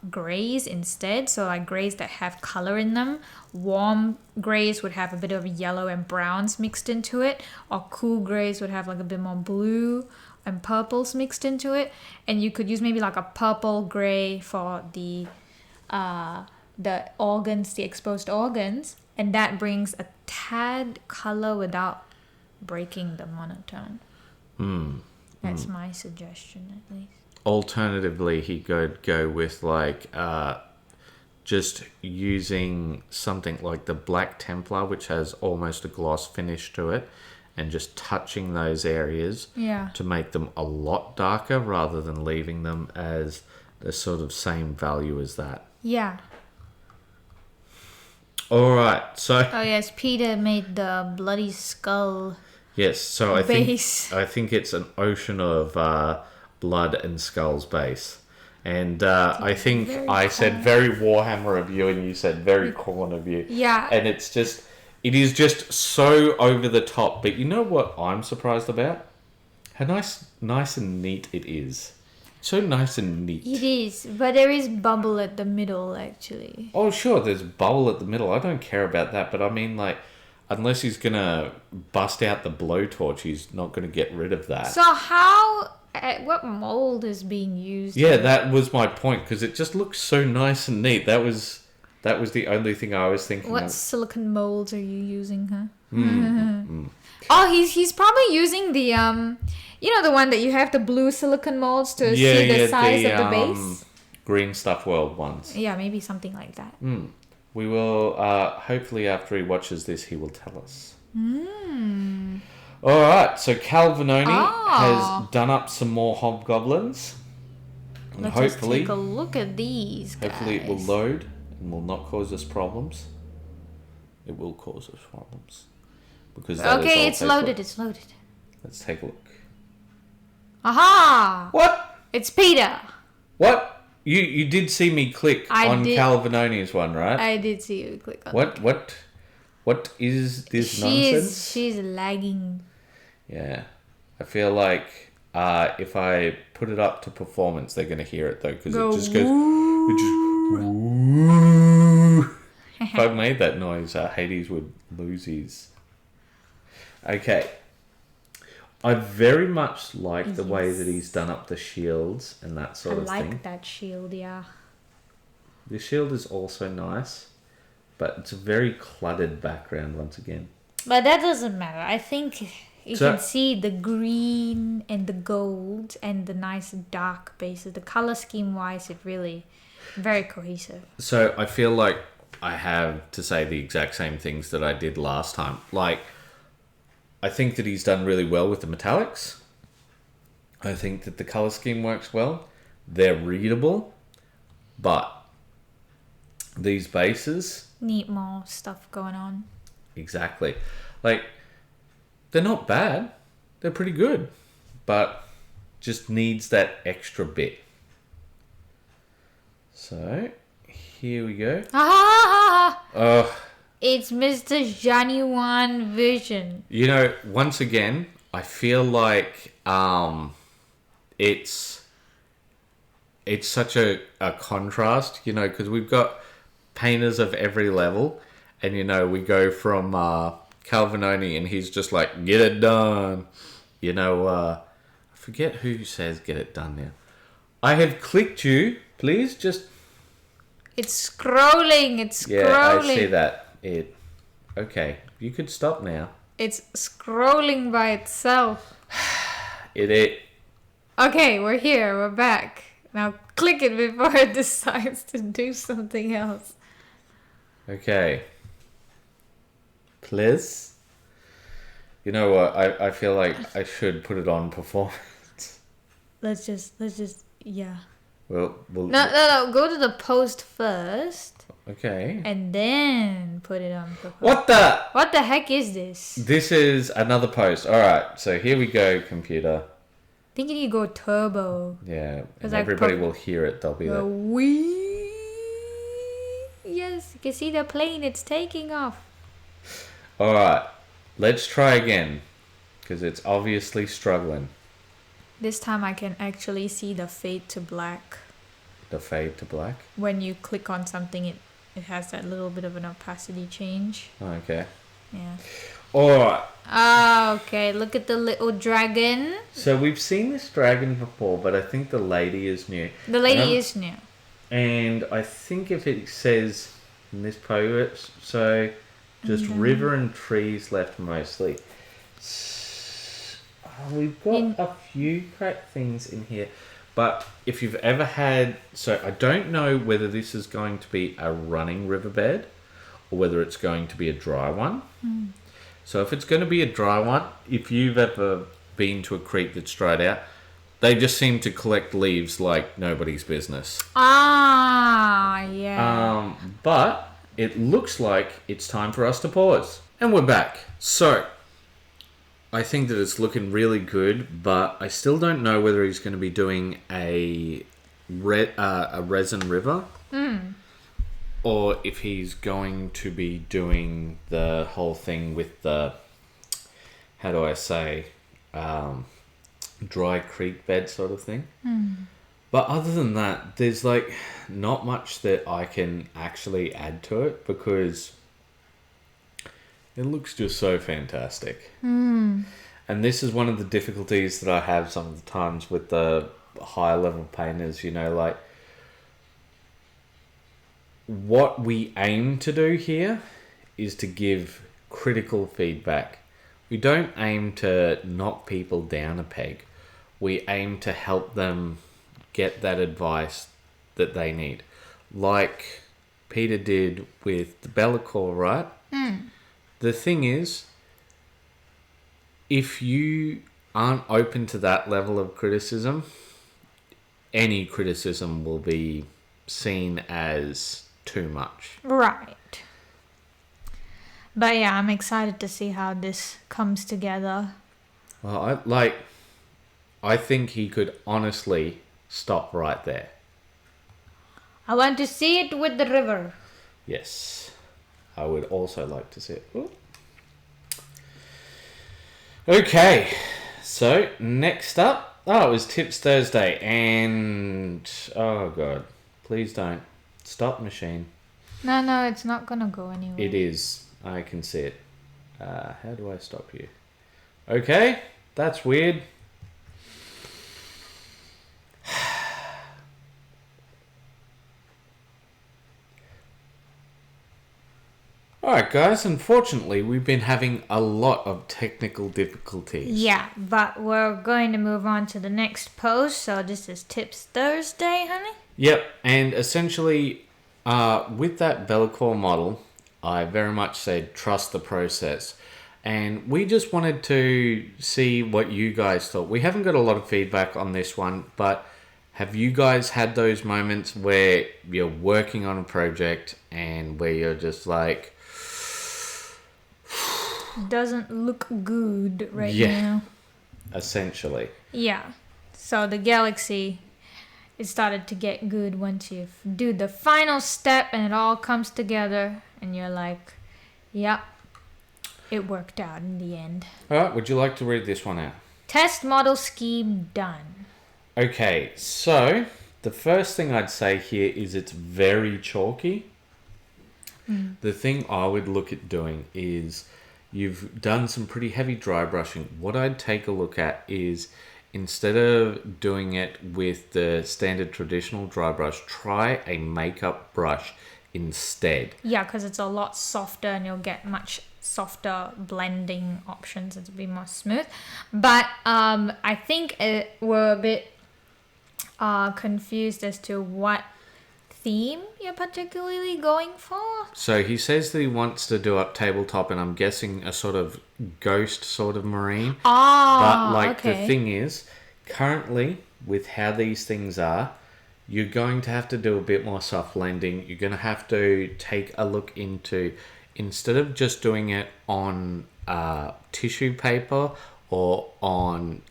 grays instead. So like grays that have color in them. Warm grays would have a bit of yellow and browns mixed into it, or cool grays would have like a bit more blue and purples mixed into it. And you could use maybe like a purple gray for the organs, the exposed organs, and that brings a tad color without breaking the monotone. That's my suggestion, at least.
Alternatively, he could go with like just using something like the Black Templar, which has almost a gloss finish to it, and just touching those areas to make them a lot darker rather than leaving them as the sort of same value as that.
Yeah.
All right, so
Oh yes, Peter made the bloody skull.
yes, so I
base.
think it's an ocean of blood and skulls base, and I think I said very Warhammer of you, and you said very Khorne of you.
Yeah.
And it is just so over the top. But you know what I'm surprised about? How nice and neat it is. So nice and neat.
It is, but there is bubble at the middle, actually.
Oh, sure, there's bubble at the middle. I don't care about that, but I mean, like, unless he's gonna bust out the blowtorch, he's not gonna get rid of that.
So what mold is being used?
Yeah, that was my point, because it just looks so nice and neat. That was the only thing I was thinking
What
of.
silicone molds are you using, huh? Oh, he's probably using the the one that you have the blue silicone molds to see the size of the base.
Green Stuff World ones.
Yeah, maybe something like that.
We will hopefully after he watches this, he will tell us. All right, so Cal Vanoni has done up some more hobgoblins. And
Let's
hopefully,
just take a look at these guys.
hopefully it will load and will not cause us problems. It will cause us problems. Because that is
Okay,
all
it's
take
loaded,
look.
it's loaded.
Let's take a look.
Aha!
What?
It's Peter.
What? You did see me click on
did.
Cal Vanoni's one, right?
I did see you click on
What is this nonsense?
She's lagging.
Yeah. I feel like if I put it up to performance, they're going to hear it, though, because it just goes... It just... Woo. If I made that noise, Hades would lose his... Okay. I very much like the way that he's done up the shields and that sort of thing.
I like that shield, yeah.
The shield is also nice, but it's a very cluttered background once again.
But that doesn't matter. I think you
So-
can see the green and the gold and the nice dark bases. The color scheme wise, it really very cohesive.
So I feel like I have to say the exact same things that I did last time. Like, I think that he's done really well with the metallics. I think that the color scheme works well. They're readable, but these bases...
Need more stuff going on.
Exactly. Like, they're not bad. They're pretty good. But just needs that extra bit. So, here we go.
Ah! It's Mr. Januan Vision.
You know, once again, I feel like it's such a contrast, you know, because we've got painters of every level, and, you know, we go from Calvinoni, and he's just like, get it done. You know, I forget who says get it done now. I have clicked you. Please just...
It's scrolling. It's scrolling.
Yeah, I see that. Okay, you could stop now.
It's scrolling by itself.
It.
Okay, we're here. We're back. Now click it before it decides to do something else.
Okay. Please. You know what? I feel like I should put it on performance.
Let's just, yeah.
We'll
No. Go to the post first.
Okay.
And then put it on performance.
What
the heck is this?
This is another post. All right. So here we go, computer.
Thinking you go turbo.
Yeah. And everybody will hear it. They'll be like,
wee. Yes, you can see the plane. It's taking off.
all right. Let's try again. Because it's obviously struggling.
This time I can actually see the fade to black.
The fade to black?
When you click on something, it has that little bit of an opacity change.
Okay.
Yeah.
Alright.
Ah, okay. Look at the little dragon.
So we've seen this dragon before, but I think the lady is new.
The lady is new.
And I think if it says in this post, so just river and trees left mostly. We've got a few cracked things in here. But if you've ever had... So I don't know whether this is going to be a running riverbed or whether it's going to be a dry one. So if it's going to be a dry one, if you've ever been to a creek that's dried out, they just seem to collect leaves like nobody's business.
Ah, yeah.
But it looks like it's time for us to pause. And we're back. So... I think that it's looking really good, but I still don't know whether he's going to be doing a resin river, or if he's going to be doing the whole thing with the, how do I say, dry creek bed sort of thing. But other than that, there's like not much that I can actually add to it because it looks just so fantastic. And this is one of the difficulties that I have some of the times with the higher level painters, you know, like what we aim to do here is to give critical feedback. We don't aim to knock people down a peg. We aim to help them get that advice that they need. Like Peter did with the Bellicor, right? The thing is, if you aren't open to that level of criticism, any criticism will be seen as too much.
Right. But yeah, I'm excited to see how this comes together.
Well, I think he could honestly stop right there.
I want to see it with the river.
Yes. I would also like to see it. Ooh. Okay, so next up, it was Tips Thursday, and oh god, please don't stop machine.
No, it's not gonna go anywhere.
It is. I can see it. How do I stop you? Okay, that's weird. Alright guys, unfortunately we've been having a lot of technical difficulties.
Yeah, but we're going to move on to the next post, so this is Tips Thursday, honey?
Yep, and essentially with that Bellicor model, I very much said trust the process. And we just wanted to see what you guys thought. We haven't got a lot of feedback on this one, but have you guys had those moments where you're working on a project and where you're just like...
Doesn't look good right now.
Essentially.
Yeah. So the Galaxy, it started to get good once you do the final step and it all comes together and you're like, yep, it worked out in the end.
Alright, would you like to read this one out?
Test model scheme done.
Okay, so the first thing I'd say here is it's very chalky. The thing I would look at doing is... You've done some pretty heavy dry brushing. What I'd take a look at is instead of doing it with the standard traditional dry brush, try a makeup brush instead.
Yeah, because it's a lot softer and you'll get much softer blending options. It'll be more smooth. But I think we're a bit confused as to what theme you're particularly going for?
So he says that he wants to do up tabletop, and I'm guessing a sort of ghost sort of marine.
Ah,
But like
okay.
the thing is, currently with how these things are, you're going to have to do a bit more soft blending. You're going to have to take a look into, instead of just doing it on tissue paper or on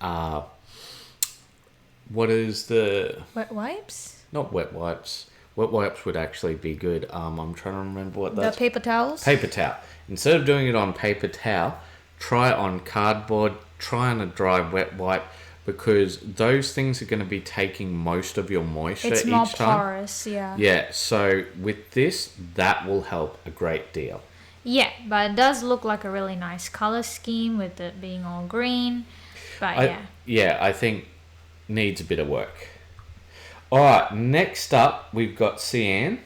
what is the...
Wet wipes?
Not wet wipes. Wet wipes would actually be good. I'm trying to remember what that's...
The paper towels?
Paper towel. Instead of doing it on paper towel, try it on cardboard, try on a dry wet wipe, because those things are going to be taking most of your moisture
It's
each
more
time.
porous, yeah.
Yeah, so with this, that will help a great deal.
Yeah, but it does look like a really nice color scheme with it being all green. But
I think needs a bit of work. Alright, next up, we've got Cyan.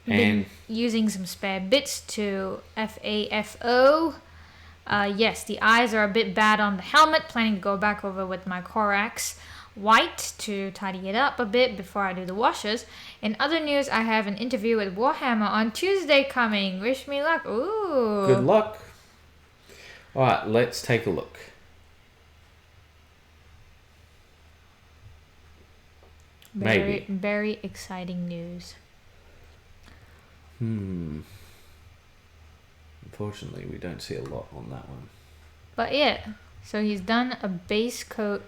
And
using some spare bits to FAFO. Yes, the eyes are a bit bad on the helmet. Planning to go back over with my Corax white to tidy it up a bit before I do the washes. In other news, I have an interview with Warhammer on Tuesday coming. Wish me luck. Ooh.
good luck. Alright, let's take a look. Maybe.
Very exciting news.
Unfortunately, we don't see a lot on that one.
But yeah, so he's done a base coat.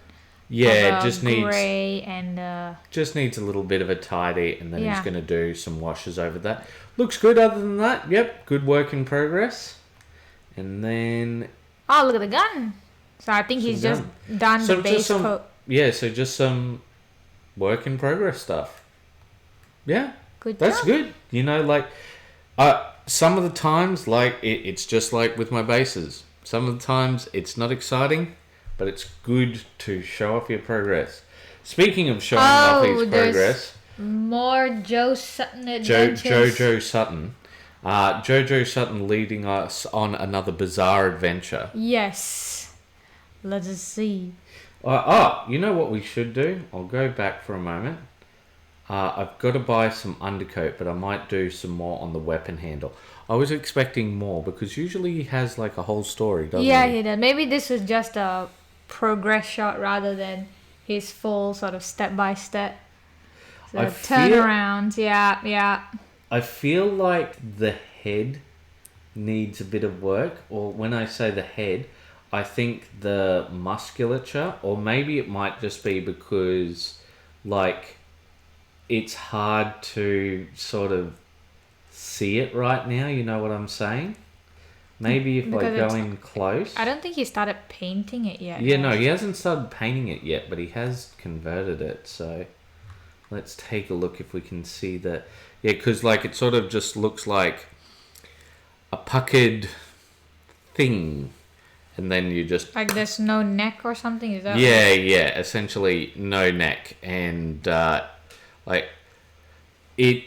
Yeah,
of
just needs
gray and
just needs a little bit of a tidy, and then
Yeah.
he's going to do some washes over that. Looks good. Other than that, yep, good work in progress. And then
oh, look at the gun. So I think he's just done
So
the
just
base
some-
coat.
so just some work in progress stuff. Yeah,
Good
that's
job.
good. You know, like some of the times, like it's just like with my bases. Some of the times it's not exciting, but it's good to show off your progress. Speaking of showing off his
there's
progress,
more Joe Sutton adventures.
Jojo Sutton. Jojo Sutton leading us on another bizarre adventure.
Yes. Let us see.
You know what we should do? I'll go back for a moment. I've got to buy some undercoat, but I might do some more on the weapon handle. I was expecting more, because usually he has like a whole story, doesn't
Yeah,
he?
he did. Maybe this was just a progress shot rather than his full sort of step by step. So
I
turnarounds. Yeah.
I feel like the head needs a bit of work, or when I say the head, I think the musculature, or maybe it might just be because, like, it's hard to sort of see it right now, you know what I'm saying? Maybe if
Because
I go
it's-
in close.
I don't think he started painting it yet.
Yeah, no, he hasn't started painting it yet, but he has converted it, so let's take a look if we can see that. Yeah, because like it sort of just looks like a puckered thing, and then you just...
Like there's no neck or something? Is that
Yeah, essentially no neck, and like it,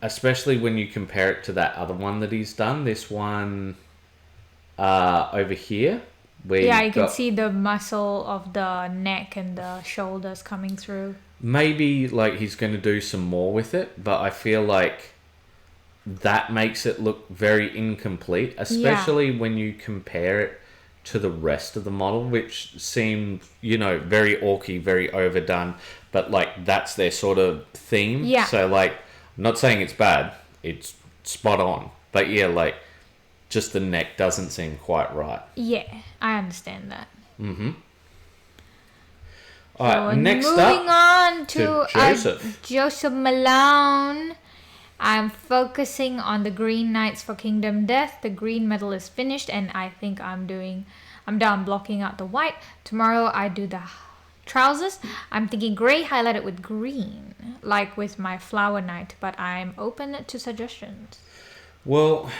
especially when you compare it to that other one that he's done, this one over here, where
Yeah,
you've
you can
got-
see the muscle of the neck and the shoulders coming through.
maybe like he's going to do some more with it, but I feel like that makes it look very incomplete, especially when you compare it to the rest of the model, which seemed, you know, very orky, very overdone, but like that's their sort of theme.
Yeah.
So like, I'm not saying it's bad, it's spot on, but yeah, like just the neck doesn't seem quite right.
Yeah, I understand that.
All right,
So
next
moving
up
on
to
to
Joseph.
Joseph Malone. I'm focusing on the Green Knights for Kingdom Death. The green medal is finished, and I think I'm done blocking out the white. Tomorrow I do the trousers. I'm thinking gray highlighted with green, like with my Flower Knight, but I'm open to suggestions.
Well,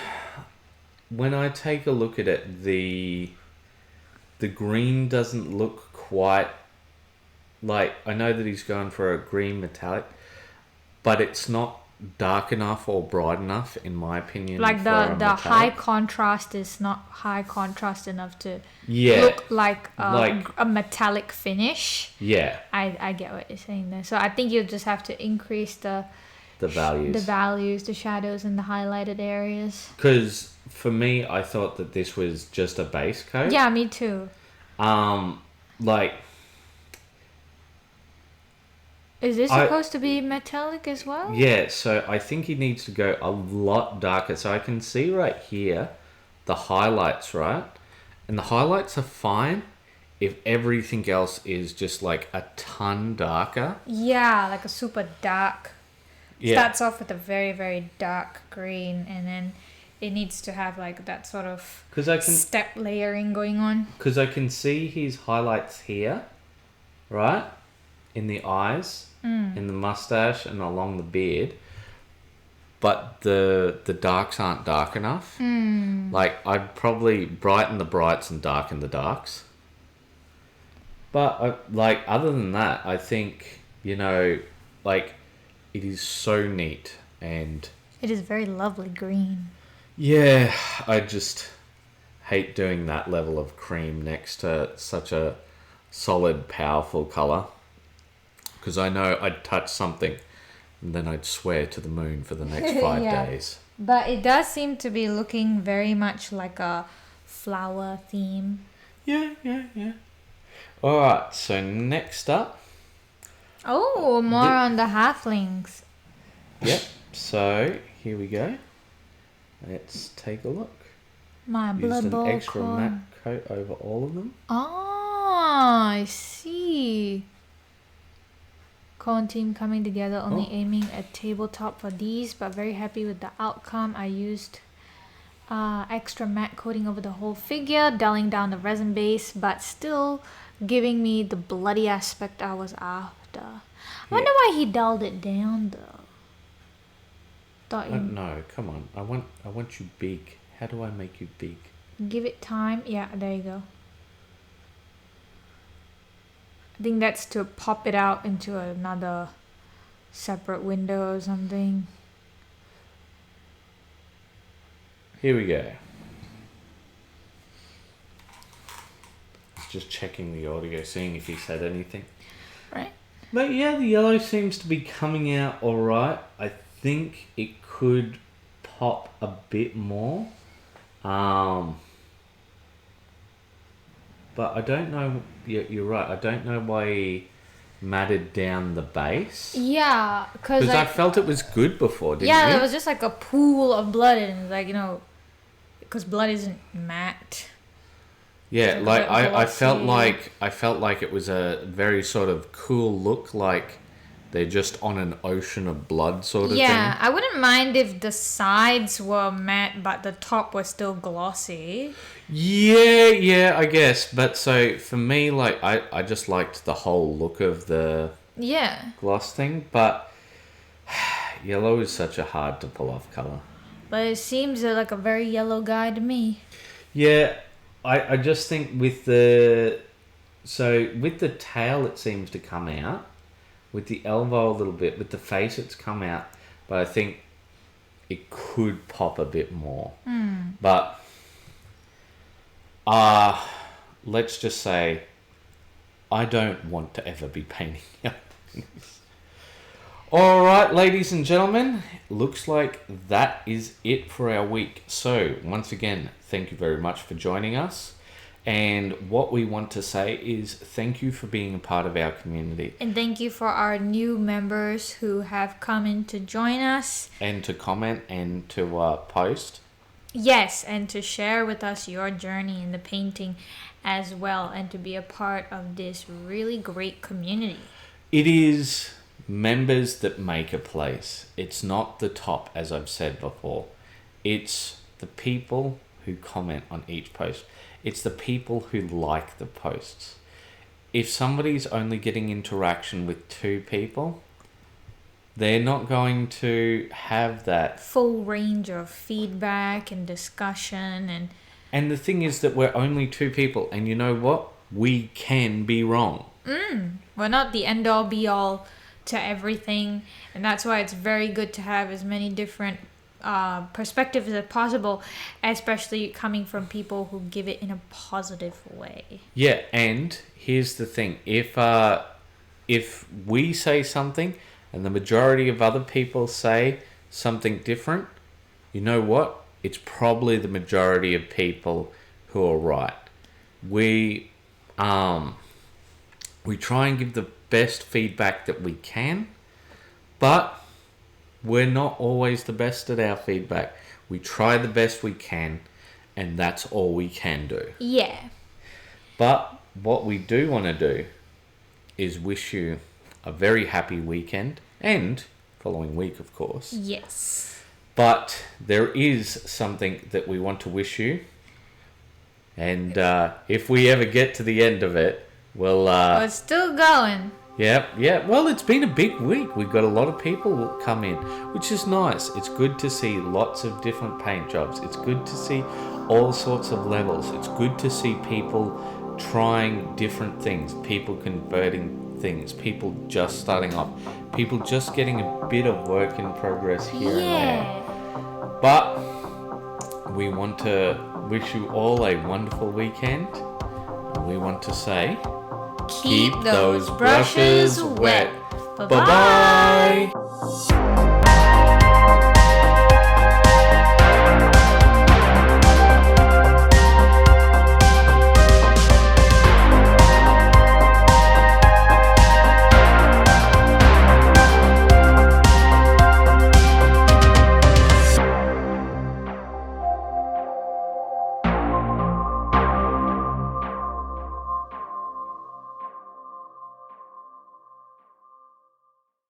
when I take a look at it, the green doesn't look quite like... I know that he's going for a green metallic, but it's not dark enough or bright enough, in my opinion.
Like
for a
the
metallic.
high contrast is not high contrast enough to
Yeah,
look like
like-
a metallic finish.
yeah.
I get what you're saying there. So I think you just have to increase the
the values.
The values, the shadows, and the highlighted areas.
Because for me, I thought that this was just a base coat.
Yeah, me too.
Like...
Is this supposed to be metallic as well?
Yeah, so I think he needs to go a lot darker. So I can see right here the highlights, right? And the highlights are fine if everything else is just like a ton darker.
Yeah, like a super dark.
Yeah.
Starts off with a very, very dark green, and then it needs to have like that sort of step layering going on.
Because I can see his highlights here, right? In the eyes, in the mustache, and along the beard. But the darks aren't dark enough. Like, I'd probably brighten the brights and darken the darks. But, other than that, I think, like, it is so neat. And
it is very lovely green.
Yeah, I just hate doing that level of cream next to such a solid, powerful colour. Because I know I'd touch something and then I'd swear to the moon for the next 5 days.
But it does seem to be looking very much like a flower theme.
Yeah. Alright, so next up.
Oh, more on the halflings.
Yep, so here we go. Let's take a look.
My blood
Used
bowl
an extra
corn.
matte coat over all of them.
Oh, I see. Cone team coming together, only aiming at tabletop for these, but very happy with the outcome. I used extra matte coating over the whole figure, dulling down the resin base, but still giving me the bloody aspect I was after. I wonder why he dulled it down though.
No, come on. I want you big. How do I make you big?
Give it time. Yeah, there you go. I think that's to pop it out into another separate window or something.
Here we go. Just checking the audio, seeing if he said anything.
Right.
But yeah, the yellow seems to be coming out alright. I think it could pop a bit more. But I don't know. You're right. I don't know why he matted down the base.
Yeah, because
I felt it was good before, didn't you?
Yeah, it was just like a pool of blood, and like, because blood isn't matte.
Yeah, like I felt like it was a very sort of cool look, like they're just on an ocean of blood sort of thing.
Yeah, I wouldn't mind if the sides were matte but the top was still glossy.
Yeah, I guess. But so for me, like I just liked the whole look of the gloss thing, but yellow is such a hard to pull off colour.
But it seems like a very yellow guy to me.
Yeah, I just think with the tail it seems to come out. With the elbow a little bit, with the face it's come out, but I think it could pop a bit more. But let's just say I don't want to ever be painting things. Alright, ladies and gentlemen, looks like that is it for our week. So once again, thank you very much for joining us. And what we want to say is thank you for being a part of our community.
And thank you for our new members who have come in to join us.
And to comment and to post.
Yes, and to share with us your journey in the painting as well. And to be a part of this really great community.
It is members that make a place. It's not the top, as I've said before. It's the people who comment on each post. It's the people who like the posts. If somebody's only getting interaction with 2 people, they're not going to have that
full range of feedback and discussion.
And the thing is that we're only 2 people, and you know what? We can be wrong.
We're not the end-all be-all to everything, and that's why it's very good to have as many different perspectives as possible, especially coming from people who give it in a positive way. Yeah,
and here's the thing: if we say something and the majority of other people say something different, you know what? It's probably the majority of people who are right. We try and give the best feedback that we can, but we're not always the best at our feedback. We try the best we can, and that's all we can do.
Yeah.
But what we do want to do is wish you a very happy weekend and following week, of course.
Yes.
But there is something that we want to wish you, and if we ever get to the end of it, we'll...
It's still going.
Yeah. Well, it's been a big week. We've got a lot of people come in, which is nice. It's good to see lots of different paint jobs. It's good to see all sorts of levels. It's good to see people trying different things, people converting things, people just starting off, people just getting a bit of work in progress here and there. But we want to wish you all a wonderful weekend. We want to say,
keep those brushes wet.
Bye-bye.